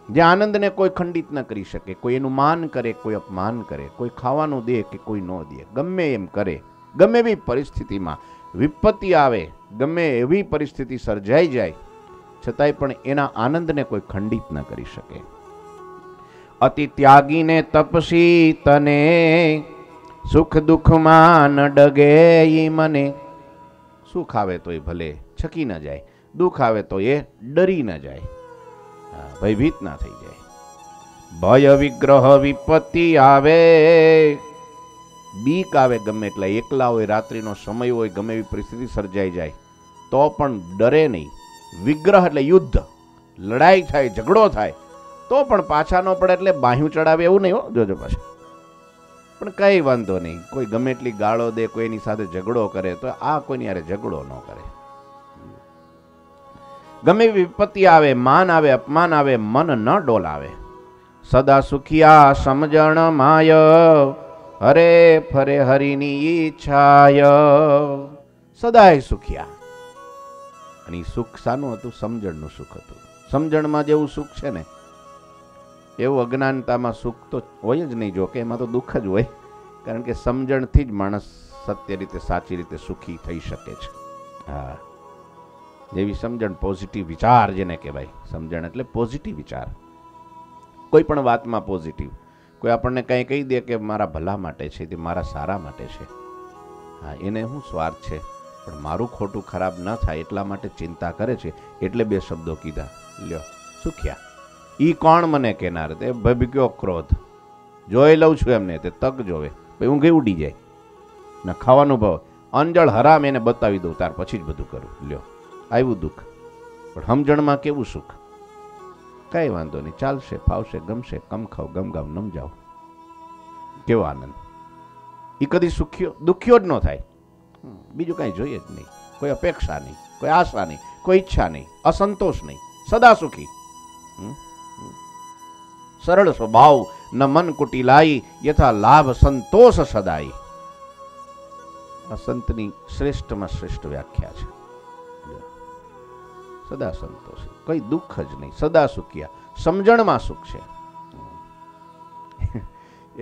જે આનંદને કોઈ ખંડિત ન કરી શકે. કોઈ એનું માન કરે, કોઈ અપમાન કરે, કોઈ ખાવાનું દે કે કોઈ ન દે, ગમે એમ કરે, ગમે એવી પરિસ્થિતિમાં વિપત્તિ આવે, ગમે એવી પરિસ્થિતિ સર્જાઈ જાય, છતાંય પણ એના આનંદને કોઈ ખંડિત ન કરી શકે. અતિ ત્યાગીને તપસી તને, સુખ દુઃખમાં ન ડગે ઈ મને. સુખ આવે તો એ ભલે છકી ન જાય, દુઃખ આવે તો એ ડરી ન જાય, ભયભીત ના થઈ જાય. ભય વિગ્રહ વિપત્તિ આવે, બીક આવે ગમે એટલે, એકલા હોય, રાત્રિનો સમય હોય, ગમે એવી પરિસ્થિતિ સર્જાઈ જાય તો પણ ડરે નહીં. વિગ્રહ એટલે યુદ્ધ, લડાઈ થાય, ઝઘડો થાય તો પણ પાછા ન પડે એટલે બાહ્યું ચડાવે એવું નહીં હો, જોજો પાછા. પણ કઈ વાંધો નહીં, કોઈ ગમે એટલી ગાળો દે, કોઈ એની સાથે ઝઘડો કરે તો આ કોઈની યારે ઝઘડો ન કરે. ગમે વિપત્તિ આવે, માન આવે, અપમાન આવે, મન ન ડોલાવે. સદા સુખિયા સમજણ માય, હરે ફરે હરિની ઈચ્છાય. સદાય સુખિયા. અને સુખ શાનું હતું? સમજણનું સુખ હતું. સમજણમાં જેવું સુખ છે ને એવું અજ્ઞાનતામાં સુખ તો હોય જ નહીં. જો કે એમાં તો દુઃખ જ હોય, કારણ કે સમજણથી જ માણસ સત્ય રીતે, સાચી રીતે સુખી થઈ શકે છે. હા, જેવી સમજણ, પોઝિટિવ વિચાર જેને કહેવાય. સમજણ એટલે પોઝિટિવ વિચાર, કોઈ પણ વાતમાં પોઝિટિવ. કોઈ આપણને કંઈ કહી દે કે મારા ભલા માટે છે, તે મારા સારા માટે છે, હા, એને શું સ્વાર્થ છે, પણ મારું ખોટું ખરાબ ન થાય એટલા માટે ચિંતા કરે છે, એટલે બે શબ્દો કીધા. લ્યો, સુખ્યા. ઈ કોણ મને કહેનાર? તે ભભક્યો ક્રોધ. જોઈ લઉં છું એમને, તે તક જોવે, પછી ઊંઘે ઉડી જાય ને ખાવાનું ભાવ અંજળ હરામ એને બતાવી દઉં, ત્યાર પછી જ બધું કરું. લ્યો, આવ્યું દુઃખ. પણ સમજણમાં કેવું સુખ? કઈ વાંધો નહીં, ચાલશે, ફાવશે, ગમશે, કમ ખાવ, ગમ ગાવ, નમ જાઓ. કેવો આનંદ! એ કદી સુખ્યો દુખ્યો જ ન થાય. બીજું કાંઈ જોઈએ જ નહીં, કોઈ અપેક્ષા નહીં, કોઈ આશા નહીં, કોઈ ઈચ્છા નહીં, અસંતોષ નહીં, સદા સુખી. સરળ સ્વભાવ ન મન કુટિલાઈ, યથા લાભ સંતોષ સદાઈ. આ સંતની શ્રેષ્ઠમાં શ્રેષ્ઠ વ્યાખ્યા છે. સદા સંતોષ, કોઈ દુઃખ જ નહીં, સદા સુખિયા, સમજણમાં સુખ છે.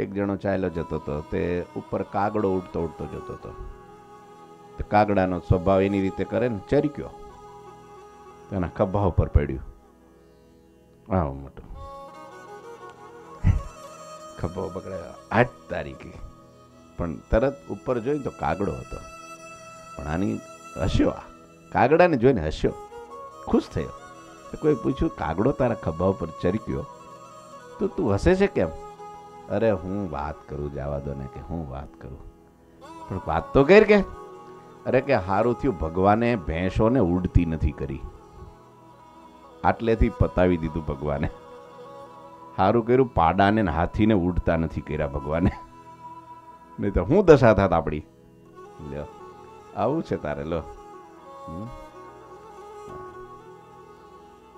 એક જણો ચાલ્યો જતો હતો, તે ઉપર કાગડો ઉડતો ઉડતો જતો હતો. તે કાગડાનો સ્વભાવ એની રીતે કરે ને, ચરક્યો, તેના ખભા ઉપર પડ્યું. આવો મોટો ખભો પકડાયો, 8 તારીખે. પણ તરત ઉપર જોઈને તો કાગડો હતો. પણ આની હસ્યો, આ કાગડાને જોઈને હસ્યો, ખુશ થયો. કોઈ પૂછ્યું, કાગડો તારા ખભા ઉપર ચરક્યો તો તું હસે છે કેમ? અરે હું વાત કરું, જવા દો ને, કે હું વાત કરું. પણ વાત તો કર કે. અરે કે હારું થયું ભગવાને ભેંસોને ઉડતી નથી કરી, આટલેથી પતાવી દીધું ભગવાને. હારું કર્યું પાડાને હાથીને ઉડતા નથી કર્યા ભગવાને, નહીં તો હું દશા થાત આપણી. લ્યો આવું છે તારે. લો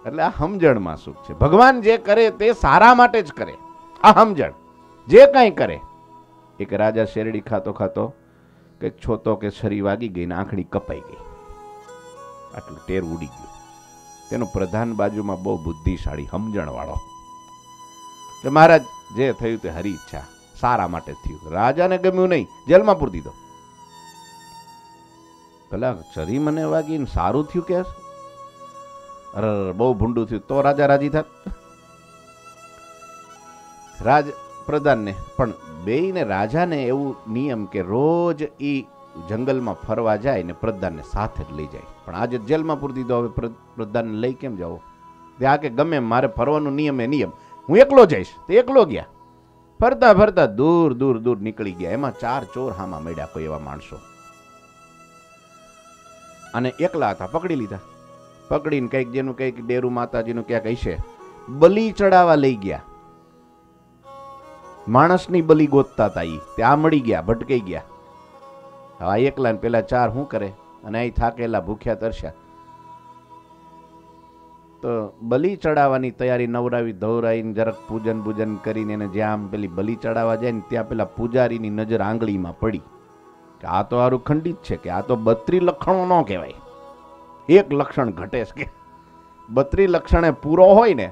એટલે આ સમજણમાં સુખ છે. ભગવાન જે કરે તે સારા માટે જ કરે. આ સમજણ જે કાંઈ કરે. એક રાજા શેરડી ખાતો ખાતો કે છોતો કે છરી વાગી ગઈ ને આંખડી કપાઈ ગઈ, આટલું ટેર ઉડી ગયું. તેનો પ્રધાન બાજુમાં બહુ બુદ્ધિશાળી સમજણ વાળો, કે મહારાજ જે થયું તે હરી ઈચ્છા, સારા માટે થયું. રાજાને ગમ્યું નહીં, જેલમાં પૂરી દીધો. પેલા છરી મને વાગી સારું થયું કે? અરે બહુ ભૂંડું થયું તો રાજા રાજી થાત. રાજ પ્રધાનને પણ બેયને રાજાને એવું નિયમ કે રોજ ઈ જંગલમાં ફરવા જાય ને પ્રધાનને સાથે જ લઈ જાય. પણ આજે જેલમાં પૂરી દીધો, હવે પ્રધાનને લઈ કેમ જાવ? ત્યાં કે ગમે મારે ફરવાનું નિયમ એ નિયમ, હું એકલો જઈશ. તે એકલો ગયા. ફરતા ફરતા દૂર દૂર દૂર નીકળી ગયા. એમાં 4 ચોર હામાં મળ્યા, કોઈ એવા માણસો, અને એકલા હતા. પકડી લીધા. પકડીને કંઈક જેનું કંઈક ડેરું માતાજીનું ક્યાંક હશે, બલી ચડાવવા લઈ ગયા. માણસની બલી ગોતતા હતા. ઈ ત્યાં મળી ગયા, ભટકાઈ ગયા. હવે એકલા ને પેલા 4 શું કરે? અને અહીં થાકેલા ભૂખ્યા તરસ્યા. તો બલી ચડાવવાની તૈયારી નવરાવી ધોરાઈને જરાક પૂજન પૂજન કરીને એને જ્યાં પેલી બલી ચડાવવા જાય ને ત્યાં પેલા પૂજારીની નજર આંગળીમાં પડી કે આ તો હારું ખંડિત છે, કે આ તો 32 લક્ષણો ન કહેવાય, એક લક્ષણ ઘટે છે. કે 32 લક્ષણે પૂરો હોય ને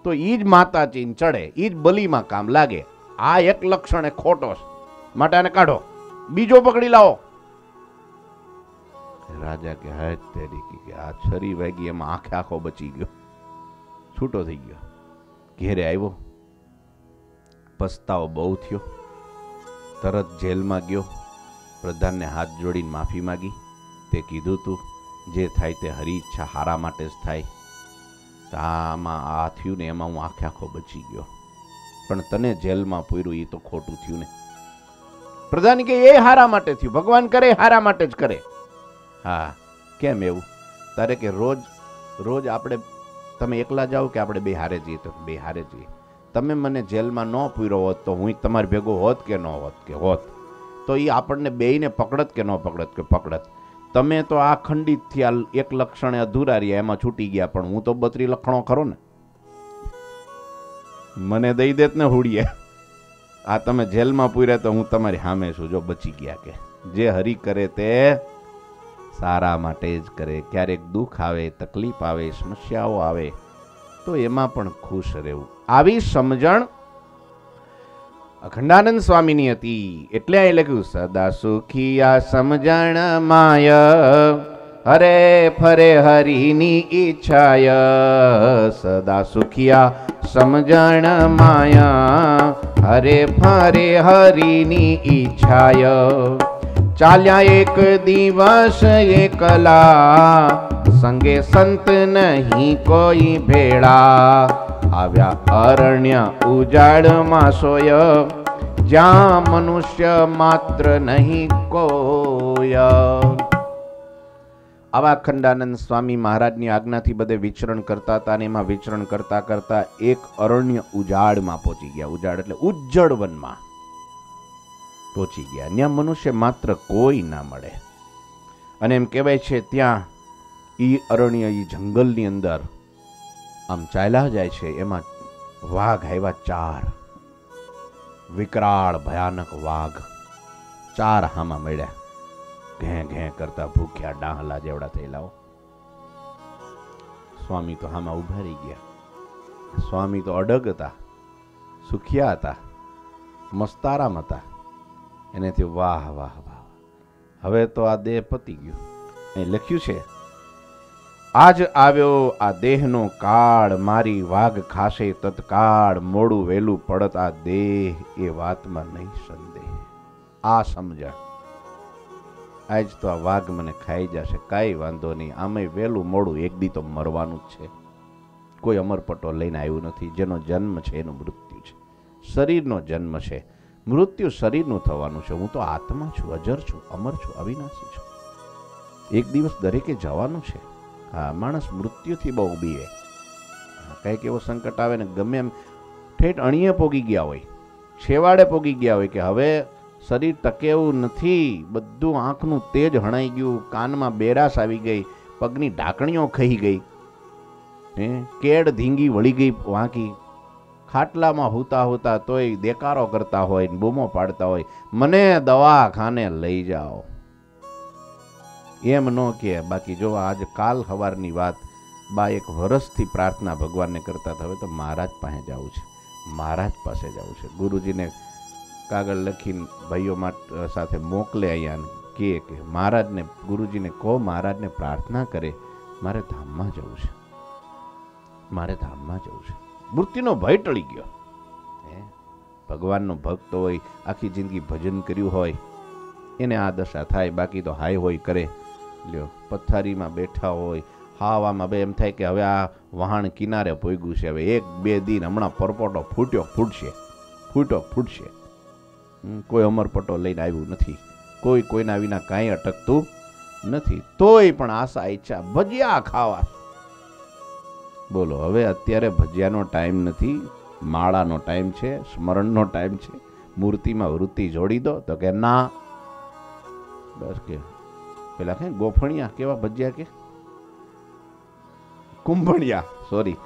તો ઈ જ માતાજીને ચડે, ઈ જ બલીમાં કામ લાગે. આ એક લક્ષણે ખોટો છે, માટે આને કાઢો, બીજો પકડી લાવો. રાજા કે હે તેરી કે આ છરી વાગી એમાં આખે આખો બચી ગયો, છૂટો થઈ ગયો. ઘેરે આવ્યો, પસ્તાવો બહુ થયો. તરત જેલમાં ગયો, પ્રધાનને હાથ જોડીને માફી માગી. તે કીધું તું જે થાય તે હરી ઈચ્છા હારા માટે જ થાય. આમાં આ થયું ને એમાં હું આખે આખો બચી ગયો, પણ તને જેલમાં પૂર્યું એ તો ખોટું થયું ને. પ્રધાન કે એ હારા માટે થયું, ભગવાન કરે હારા માટે જ કરે. હા કેમ એવું? તારે કે રોજ રોજ આપણે તમે એકલા જાઓ કે આપણે બે હારે જઈએ? તો બે હારે જઈએ. તમે મને જેલમાં ન પૂર્યો હોત તો હું તમારી ભેગો હોત કે ન હોત? કે હોત. તો એ આપણને બેયને પકડત કે ન પકડત? કે પકડત. તમે તો આ ખંડિતથી આ એક લક્ષણે અધૂરા રહ્યા, એમાં છૂટી ગયા, પણ હું તો 32 લક્ષણો ખરો ને, મને દઈ દેત ને હુડીએ. આ તમે જેલમાં પૂર્યા તો હું તમારી સામે છું, જો બચી ગયા. કે જે હરી કરે તે સારા માટે જ કરે. ક્યારેક દુઃખ આવે, તકલીફ આવે, સમસ્યાઓ આવે તો એમાં પણ ખુશ રહેવું. આવી સમજણ અખંડાનંદ સ્વામીની હતી. એટલે અહીં લખ્યું સદા સુખિયા સમજણ માય, હરે ફરે હરિની ઈચ્છાય. સદા સુખિયા સમજણ માયા, હરે ફરે હરિની ઈચ્છાય. ચાલ્યા એક દિવસ એકલા, સંગે સંત નહીં કોઈ ભેળા. આવ્યા અરણ્ય ઉજાડમાં સોય, જ્યાં મનુષ્ય માત્ર નહીં કોય. આવા અખંડાનંદ સ્વામી મહારાજની આજ્ઞાથી બધે વિચરણ કરતા હતા, અને એમાં વિચરણ કરતા કરતા એક અરણ્ય ઉજાડમાં પહોંચી ગયા. ઉજાડ એટલે ઉજ્જડ વનમાં. પહોંચી ગયા. ત્યાં મનુષ્ય માત્ર કોઈ ના મળે. અને એમ કહેવાય છે ત્યાં ઈ અરણ્ય, ઈ જંગલની અંદર આમ ચાલ્યા જાય છે, એમાં વાઘ આવ્યા 4, વિકરાળ ભયાનક વાઘ 4 હામાં મળ્યા, ઘે ઘે કરતા, ભૂખ્યા ડાહલા જેવડા થયેલાઓ. સ્વામી તો હામાં ઉભા રહી ગયા. સ્વામી તો અડગ હતા, સુખિયા હતા, મસ્તારામ હતા. એને થયું વાહ વાહ વાહ, હવે તો આ દેહ પતી ગયું. એ લખ્યું છે, આજ આવ્યો આ દેહનો કાળ, મારી વાઘ ખાશે તત્કાળ, મોડું વહેલું પડત આ દેહ, એ વાતમાં નહીં સંદેહ. આ સમજણ, આજ તો આ વાઘ મને ખાઈ જશે, કાંઈ વાંધો નહીં, આમે વહેલું મોડું એક દી તો મરવાનું જ છે. કોઈ અમરપટો લઈને આવ્યું નથી. જેનો જન્મ છે એનું મૃત્યુ છે. શરીરનો જન્મ છે, મૃત્યુ શરીરનું થવાનું છે. હું તો આત્મા છું, અજર છું, અમર છું, અવિનાશી છું. એક દિવસ દરેકે જવાનું છે. હા, માણસ મૃત્યુથી બહુ બીવે. કંઈક એવો સંકટ આવે ને, ગમે એમ ઠેઠ અણીએ પોગી ગયા હોય, છેવાડે પોગી ગયા હોય કે હવે શરીર ટકે એવું નથી, બધું આંખનું તેજ હણાઈ ગયું, કાનમાં બેરાશ આવી ગઈ, પગની ઢાંકણીઓ ખહી ગઈ, કેડ ધીંગી વળી ગઈ વાંકી, ખાટલામાં હોતા હોતા તોય દેકારો કરતા હોય, બૂમો પાડતા હોય, મને દવાખાને લઈ જાઓ. એમ ન કે. બાકી જો આજ કાલ સવારની વાત, બા 1 વર્ષથી પ્રાર્થના ભગવાનને કરતા હતા, હવે તો મહારાજ પાસે જવું છે, મહારાજ પાસે જવું છે. ગુરુજીને કાગળ લખીને ભાઈઓ સાથે મોકલે અહીંયા, કે મહારાજને, ગુરુજીને કહો મહારાજને પ્રાર્થના કરે, મારે ધામમાં જવું છે, મારે ધામમાં જવું છે. મૃત્યુનો ભય ટળી ગયો. ભગવાનનો ભક્ત હોય, આખી જિંદગી ભજન કર્યું હોય, એને આ દશા થાય. બાકી તો હાય હોય કરે. લ્યો, પથ્થારીમાં બેઠા હોય, હાવામાં બે એમ થાય કે હવે આ વહાણ કિનારે પોગ્યું છે, હવે 1-2 દિન હમણાં પરપોટો ફૂટશે. કોઈ અમરપટો લઈને આવ્યું નથી, કોઈ કોઈના વિના કાંઈ અટકતું નથી. તોય પણ આશા ઈચ્છા ભજીયા ખાવા. બોલો, હવે અત્યારે ભજીયાનો ટાઈમ નથી, માળાનો ટાઈમ છે, સ્મરણનો ટાઈમ છે. મૂર્તિમાં વૃત્તિ જોડી દો તો કે ના. બસ કે પેલા કે ગોફણિયા કેવા ભજીયા, કે કુંભણિયા, સોરી,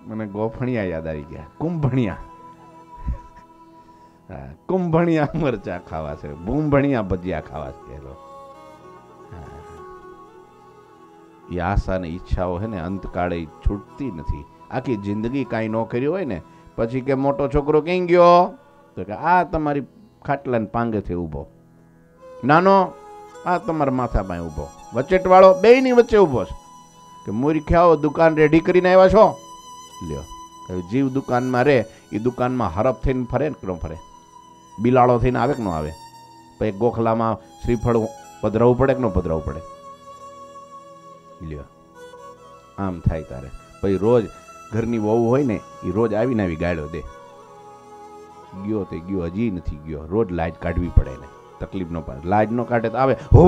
મને ગોફણિયા યાદ આવી ગયા, કુંભણિયા. હા, કુંભણિયા મરચા ખાવા છે, બૂંભણિયા ભજીયા ખાવા છે. એ આશા ને ઈચ્છાઓ હે ને અંતકાળે છૂટતી નથી. આખી જિંદગી કાંઈ ન કર્યું હોય ને, પછી કે મોટો છોકરો ક્યાં ગયો, તો કે આ તમારી ખાટલાને પાંગેથી ઊભો, નાનો આ તમારા માથા પાસે ઊભો, વચેટવાળો બેયની વચ્ચે ઊભો છે, કે મૂર્ખ્યાઓ દુકાન રેડી કરીને આવ્યા છો. લ્યો, જીવ દુકાનમાં રહે, એ દુકાનમાં હરફ થઈને ફરે ને ન ફરે, બિલાડો થઈને આવે કે ન આવે, પછી ગોખલામાં શ્રીફળ પધરાવવું પડે કે ન પધરાવવું પડે. લ્યો, આમ થાય તારે. પછી રોજ ઘરની વહુ હોય ને, એ રોજ આવીને આવી ગાળ્યો દે, ગયો તે ગયો, હજી નથી ગયો, રોજ લાજ કાઢવી પડે ને, તકલીફ ન પડે. લાજ ન કાઢે તો આવે, હો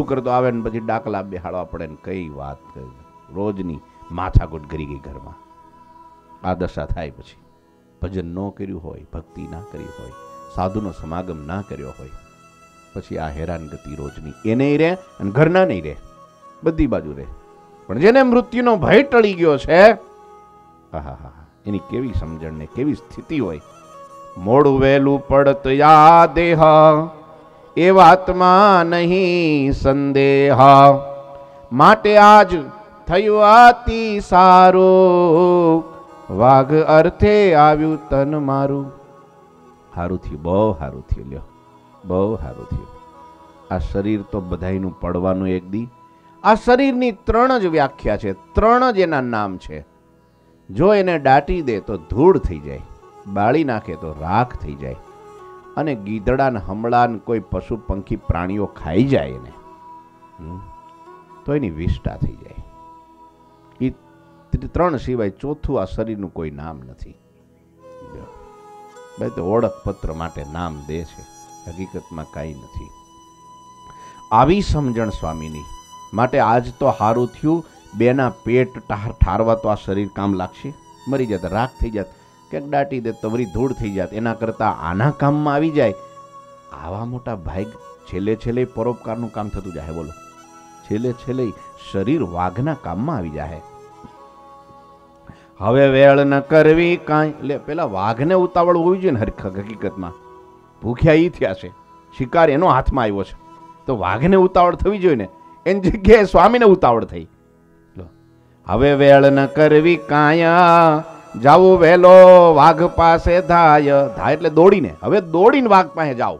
કરતો આવે ને પછી ડાકલા બેહાડવા પડે ને. કઈ વાત કરી, રોજની માથાકૂટ કરી ગઈ ઘરમાં. આ દશા થાય. પછી ભજન ન કર્યું હોય, ભક્તિ ના કરી હોય, સાધુનો સમાગમ ના કર્યો હોય, પછી આ હેરાનગતિ રોજની એને રહે અને ઘરના નહીં રહે, બધી બાજુ રહે. પણ જેને મૃત્યુનો ભય ટળી ગયો છે, એની કેવી સમજણ ને કેવી સ્થિતિ હોય. મોડું વહેલું પડત યા દેહ, એ વાતમાં નહીં સંદેહ, માટે આજ થયું અતિ સારું, વાઘ અર્થે આવ્યું તન મારું. સારું થયું, બહુ સારું થયું. લ્યો, બહુ સારું થયું. આ શરીર તો બધાયનું પડવાનું એક દી. આ શરીરની 3 જ વ્યાખ્યા છે, 3 જ એના નામ છે. જો એને દાટી દે તો ધૂળ થઈ જાય, બાળી નાખે તો રાખ થઈ જાય, અને ગીધડાને હમણાં કોઈ પશુ પંખી પ્રાણીઓ ખાઈ જાય એને તો એની વિષ્ટા થઈ જાય. એ 3 સિવાય ચોથું આ શરીરનું કોઈ નામ નથી. ભાઈ તો ઓળખપત્ર માટે નામ દે છે, હકીકતમાં કાંઈ નથી. આવી સમજણ સ્વામીની. માટે આજ તો હારું થયું, બેના પેટ ઠારવા તો આ શરીર કામ લાગશે. મરી જતા રાખ થઈ જાત, ક્યાંક દાટી દે તો વળી ધૂળ થઈ જાત, એના કરતાં આના કામમાં આવી જાય. આવા મોટા ભાગ છેલ્લે છેલ્લે પરોપકારનું કામ થતું જાય. બોલો, છેલ્લે છેલ્લે શરીર વાઘના કામમાં આવી જાય. હવે વેળ ન કરવી કાંઈ, એટલે પેલા વાઘને ઉતાવળ હોવી જોઈએ ને. હકીકતમાં ભૂખ્યા ઈ થયા છે, શિકાર એનો હાથમાં આવ્યો છે, તો વાઘને ઉતાવળ થવી જોઈએ ને. એની જગ્યાએ સ્વામીને ઉતાવળ થઈ. હવે વેળ ન કરવી કાયા, જાવું વહેલો વાઘ પાસે ધાય. ધાય એટલે દોડીને, હવે દોડીને વાઘ પાસે જાઓ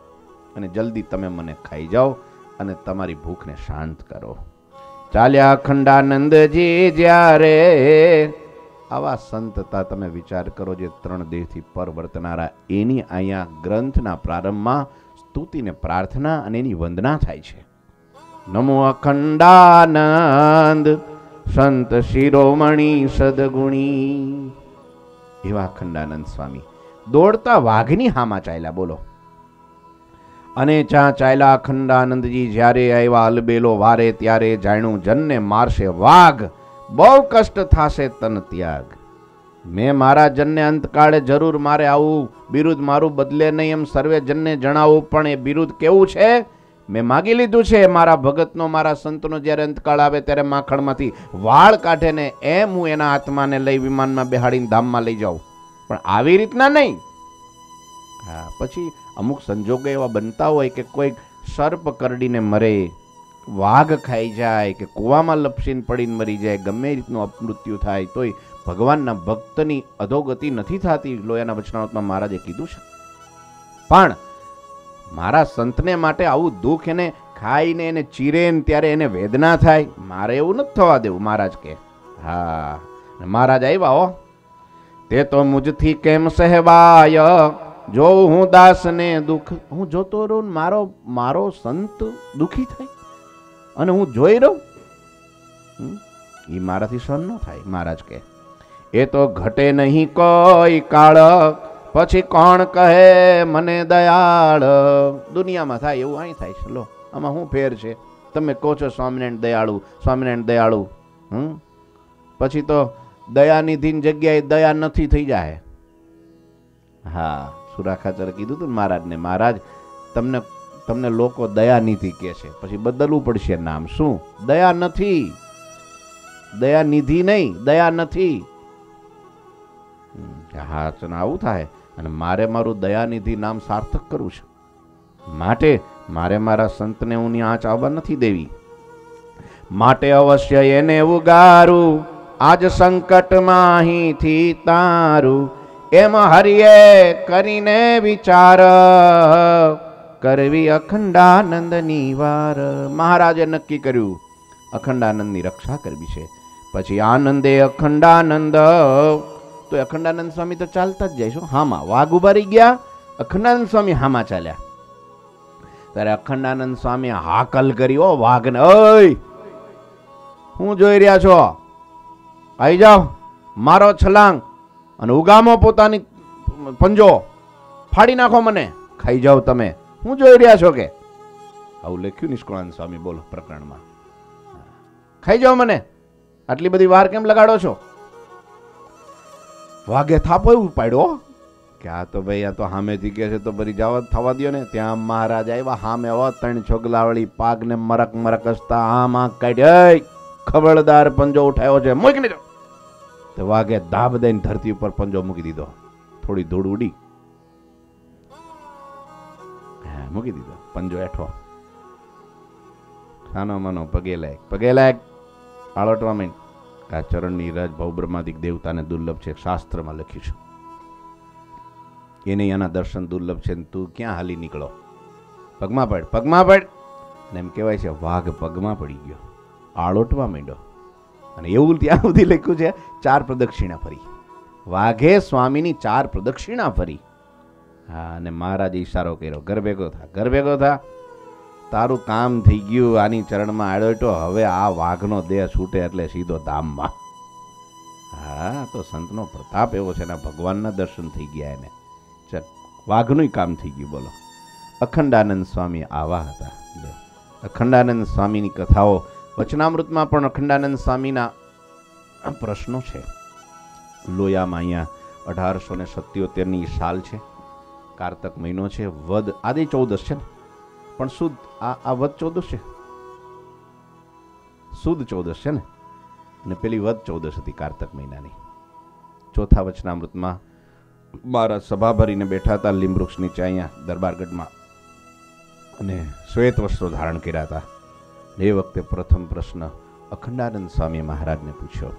અને જલ્દી તમે મને ખાઈ જાઓ અને તમારી ભૂખને શાંત કરો. ચાલ્યા અખંડાનંદજી જ્યારે. આવા સંતતા તમે વિચાર કરો, જે 3 દેહથી પર વર્તનારા, એની અહીંયા ગ્રંથના પ્રારંભમાં સ્તુતિને પ્રાર્થના અને એની વંદના થાય છે. નમો અખંડાનંદ સંત શિરોમણી સદગુણી. એવા અખંડાનંદ સ્વામી દોડતા વાઘની હામાં ચાલ્યા. બોલો, અને જ્યાં ચાલ્યા અખંડાનંદજી જ્યારે આવ્યા અલબેલો વારે, ત્યારે જાણ્યું જનને મારશે વાઘ, બહુ કષ્ટ થાશે તન ત્યાગ. મેં મારા જનને અંતકાળે જરૂર મારે આવું, બિરુદ મારું બદલે નહીં એમ સર્વે જનને જણાવું. પણ એ બિરુદ કેવું છે મેં માગી લીધું છે. મારા ભગતનો, મારા સંતનો જ્યારે અંતકાળ આવે ત્યારે માખણમાંથી વાળ કાઢે ને એમ હું એના આત્માને લઈ વિમાનમાં બેહાડીને ધામમાં લઈ જાઉં, પણ આવી રીતના નહીં. હા, પછી અમુક સંજોગો એવા બનતા હોય કે કોઈ સર્પ કરડીને મરે, વાઘ ખાઈ જાય, કે કૂવામાં લપસીને પડીને મરી જાય, ગમે રીતનું અપમૃત્યુ થાય, તોય ભગવાનના ભક્તની અધોગતિ નથી થતી. લોયાના વચનામૃતમાં મહારાજે કીધું છે. પણ મારા સંતને માટે આવું દુઃખ એને ખાઈને એને ચીરે ત્યારે એને વેદના થાય, મારે એવું નથી થવા દેવું. મહારાજ કે હા, મહારાજ આવ્યા હો. તે તો મુજથી કેમ સહેવાય, જો હું દાસને દુઃખ. હું જોતો રહું, મારો સંત દુઃખી થાય અને હું જોઈ રહું, એ મારાથી સહન ન થાય. મહારાજ કે એ તો ઘટે નહીં કોઈ કાળ, પછી કોણ કહે મને દયાળ. દુનિયામાં થાય એવું અહીં થાય છે. લો, આમાં શું ફેર છે? તમે કહો છો સ્વામિનારાયણ દયાળુ, સ્વામિનારાયણ દયાળુ, પછી તો દયાનિધિની જગ્યાએ દયા નથી થઈ જાય. હા, સુરાખાચરે કીધું હતું મહારાજને, મહારાજ તમને લોકો દયાનિધિ કહે છે, પછી બદલવું પડશે નામ. શું? દયા નથી, દયાનિધિ નહીં, દયા નથી. હા, ચલો આવું થાય. અને મારે મારું દયાનિધિ નામ સાર્થક કરવું છે, માટે મારે મારા સંતને હું આંચ આવવા નથી દેવી. માટે અવશ્ય એને ઉગારું, આજ સંકટમાં અહીંથી તારું. એમ હરિએ કરીને વિચાર, કરવી અખંડાનંદની વાર. મહારાજે નક્કી કર્યું અખંડાનંદની રક્ષા કરવી છે. પછી આનંદે અખંડાનંદ, તો અખંડાનંદ સ્વામી તો ચાલતા જ જાય છો. હામાં વાઘ ઉભા રહી ગયા, અખંડાનંદ સ્વામી હામાં ચાલ્યા. ત્યારે અખંડાનંદ સ્વામી હાકલ કરી, ઓ વાઘને, ઓય હું જોઈ રહ્યા છો, આવી જાઓ, મારો છલાંગ અને ઉગામો પોતાની પંજો, ફાડી નાખો, મને ખાઈ જાઓ તમે. હું જોઈ રહ્યા છો કે? આવું લખ્યું નિષ્કુળાનંદ સ્વામી બોલો પ્રકરણમાં. ખાઈ જાઓ મને, આટલી બધી વાર કેમ લગાડો છો? વાઘે થાપો એવું પાડ્યો કે આ તો ભાઈ, આ તો સામેથી કે છે તો બરી જવા થવા દો ને. ત્યાં મહારાજ આવ્યા, સામે આવો 3 છોગલાવાળી પાગને મરક મરક હસતા આમ આંખ કાઢી, ખબરદાર પંજો ઉઠાયો છે, મૂકી દો. તો વાઘે ધાબ દઈને ધરતી ઉપર પંજો મૂકી દીધો. થોડી ધૂળ ઉડી, મૂકી દીધો પંજો હેઠો. સાનો માનો પગે લાયક આળોટવા માંડ. આ ચરણની રજ ભવબ્રહ્માદિક દેવતાને દુર્લભ છે, શાસ્ત્રમાં લખ્યું છે. એને એના દર્શન દુર્લભ છે. તું ક્યાં હાલી નીકળો? પગમાં પડ, પગમાં પડ. અને એમ કહેવાય છે વાઘ પગમાં પડી ગયો, આળોટવા માંડ્યો. અને એવું ત્યાં સુધી લખ્યું છે 4 પ્રદક્ષિણા ફરી. વાઘે સ્વામીની 4 પ્રદક્ષિણા ફરી. હા, અને મહારાજે ઈશારો કર્યો, ઘર ભેગો થા, ઘર ભેગો થા, તારું કામ થઈ ગયું. આની ચરણમાં આડોટો, હવે આ વાઘનો દેહ છૂટે એટલે સીધો ધામમાં. હા, તો સંતનો પ્રતાપ એવો છે ને, ભગવાનના દર્શન થઈ ગયા એને. ચલ, વાઘનું કામ થઈ ગયું. બોલો, અખંડાનંદ સ્વામી આવા હતા. અખંડાનંદ સ્વામીની કથાઓ વચનામૃતમાં પણ અખંડાનંદ સ્વામીના પ્રશ્નો છે. લોયામાં અહીંયા 1877 સાલ છે, કારતક મહિનો છે, વદ આદિ 14 છે ને, પણ સુદ આ વદ 14 છે, સુદ 14 છે ને, અને પેલી વદ 14 હતી કારતક મહિનાની. ચોથા વચનામૃતમાં મારા સભા ભરીને બેઠા હતા લીમવૃક્ષ નીચે અહીંયા દરબારગઢમાં, અને શ્વેત વસ્ત્રો ધારણ કર્યા હતા. એ વખતે પ્રથમ પ્રશ્ન અખંડાનંદ સ્વામી મહારાજને પૂછ્યો.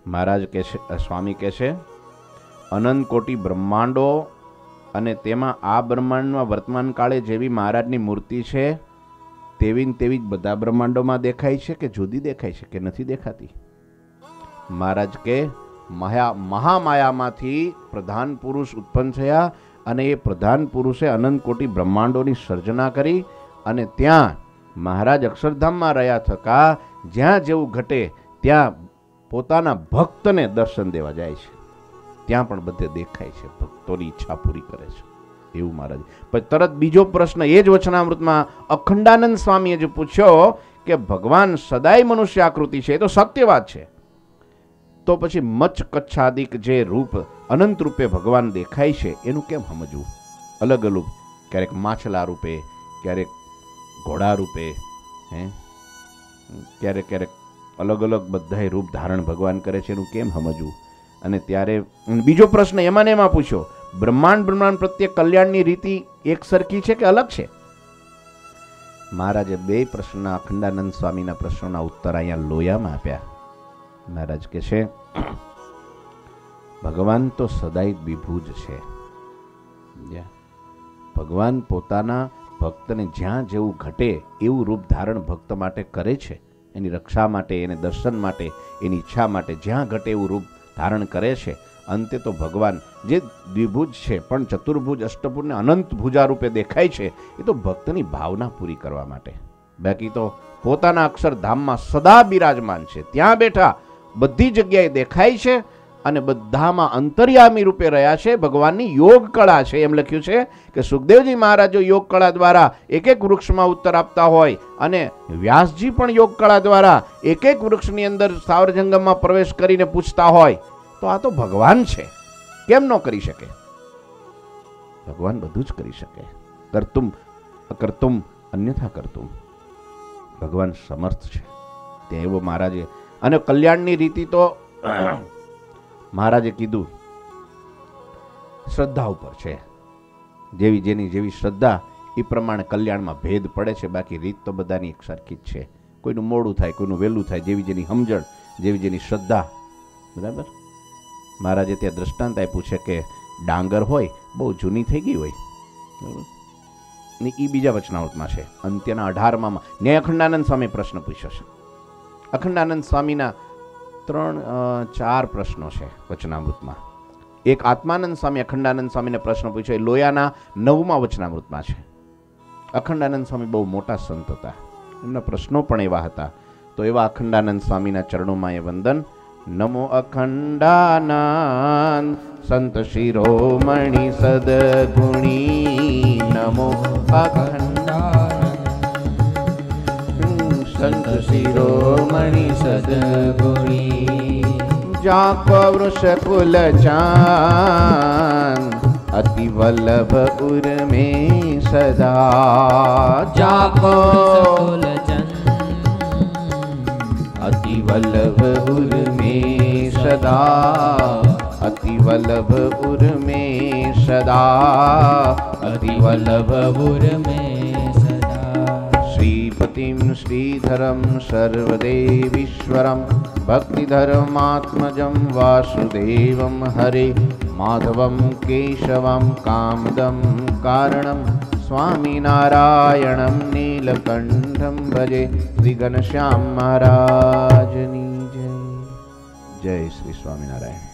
મહારાજ કહે છે, સ્વામી કહે છે, અનંત કોટી બ્રહ્માંડો અને તેમાં આ બ્રહ્માંડમાં વર્તમાન કાળે જેવી મહારાજની મૂર્તિ છે તેવી જ બધા બ્રહ્માંડોમાં દેખાય છે કે જુદી દેખાય છે કે નથી દેખાતી? મહારાજ કે મહામાયામાંથી પ્રધાન પુરુષ ઉત્પન્ન થયા, અને એ પ્રધાન પુરુષે અનંત કોટી બ્રહ્માંડોની સર્જના કરી, અને ત્યાં મહારાજ અક્ષરધામમાં રહ્યા થકા જ્યાં જેવું ઘટે ત્યાં પોતાના ભક્તને દર્શન દેવા જાય છે, ત્યાં પણ બધે દેખાય છે, ભક્તોની ઈચ્છા પૂરી કરે છે, એવું મહારાજ. પછી તરત બીજો પ્રશ્ન એ જ વચનામૃતમાં અખંડાનંદ સ્વામીએ જે પૂછ્યો કે ભગવાન સદાય મનુષ્ય આકૃતિ છે, એ તો સત્ય વાત છે, તો પછી મચ્છ કચ્છાદિક જે રૂપ અનંત રૂપે ભગવાન દેખાય છે એનું કેમ સમજવું? અલગ અલગ, ક્યારેક માછલા રૂપે, ક્યારેક ઘોડા રૂપે, ક્યારેક ક્યારેક અલગ અલગ બધાય રૂપ ધારણ ભગવાન કરે છે, એનું કેમ સમજવું? અને ત્યારે બીજો પ્રશ્ન એમાં ને એમાં પૂછ્યો, બ્રહ્માંડ પ્રત્યે કલ્યાણની રીતિ એક સરખી છે કે અલગ છે? મહારાજે બે પ્રશ્નના અખંડાનંદ સ્વામીના પ્રશ્નોના ઉત્તર અહીંયા લોયામાં આપ્યા. મહારાજ કહે છે, ભગવાન તો સદાય વિભૂજ છે. ભગવાન પોતાના ભક્તને જ્યાં જેવું ઘટે એવું રૂપ ધારણ ભક્ત માટે કરે છે, એની રક્ષા માટે, એને દર્શન માટે, એની ઈચ્છા માટે જ્યાં ઘટે એવું રૂપ ધારણ કરે છે. અંતે તો ભગવાન જે દ્વિભુજ છે પણ ચતુર્ભુજ અષ્ટભુજ ને અનંત ભુજા રૂપે દેખાય છે, એ તો ભક્તની ભાવના પૂરી કરવા માટે. બાકી તો પોતાના અક્ષરધામમાં સદા બિરાજમાન છે, ત્યાં બેઠા બધી જગ્યાએ દેખાય છે, અને બધામાં અંતર્યામી રૂપે રહ્યા છે. ભગવાનની યોગ કળા છે. એમ લખ્યું છે કે સુખદેવજી મહારાજો યોગ કળા દ્વારા એક એક વૃક્ષમાં ઉત્તર આપતા હોય, અને વ્યાસજી પણ યોગ કળા દ્વારા એક એક વૃક્ષની અંદર સ્થાવર જંગમમાં પ્રવેશ કરીને પૂછતા હોય, તો આ તો ભગવાન છે, કેમ ન કરી શકે? ભગવાન બધું જ કરી શકે. કર્તુમ અકર્તુમ અન્યથા કર્તુમ, ભગવાન સમર્થ છે. તે એવો મહારાજે, અને કલ્યાણની રીતિ તો મહારાજે કીધું શ્રદ્ધા ઉપર છે. જેવી જેની જેવી શ્રદ્ધા એ પ્રમાણે કલ્યાણમાં ભેદ પડે છે, બાકી રીત તો બધાની એક સરખી જ છે. કોઈનું મોડું થાય, કોઈનું વહેલું થાય, જેવી જેની સમજણ, જેવી જેની શ્રદ્ધા. બરાબર. મહારાજે ત્યાં દ્રષ્ટાંત આપ્યું છે કે ડાંગર હોય, બહુ જૂની થઈ ગઈ હોય, બરાબર, ને એ બીજા વચનામૃતમાં છે, અંત્યના 18માં ન્યાય અખંડાનંદ સ્વામી પ્રશ્ન પૂછ્યો છે. અખંડાનંદ સ્વામીના 3-4 પ્રશ્નો છે વચનામૃતમાં. એક આત્માનંદ સ્વામી અખંડાનંદ સ્વામીને પ્રશ્ન પૂછ્યો, એ લોયાના 9મા વચનામૃતમાં છે. અખંડાનંદ સ્વામી બહુ મોટા સંત હતા, એમના પ્રશ્નો પણ એવા હતા. તો એવા અખંડાનંદ સ્વામીના ચરણોમાં એ વંદન. નમો અખંડાનંદ સંત શિરોમણી સદગુણી, નમો અખંડાનંદ સંત શિરોમણી સદગુણી. જાકો વૃષ કુલ ચાન અતિ વલ્લભ ઉર્મે સદા. જાકો અતિ વલ્લભ ઉર્મે સદા, અતિ વલ્લભ ઉર્મે સદા, અતિ વલ્લભ ઉર્મે સદા. શ્રીપતિમ શ્રીધરમ સર્વદેવીશ્વરમ ભક્તિધર્માત્મજમ વાસુદેવમ હરે માધવમ કેશવમ કામદમ કારણમ સ્વામિનારાયણમ નીલકંઠમ ભજે. શ્રી ઘનશ્યામ મહારાજની જય. જય શ્રી સ્વામિનારાયણ.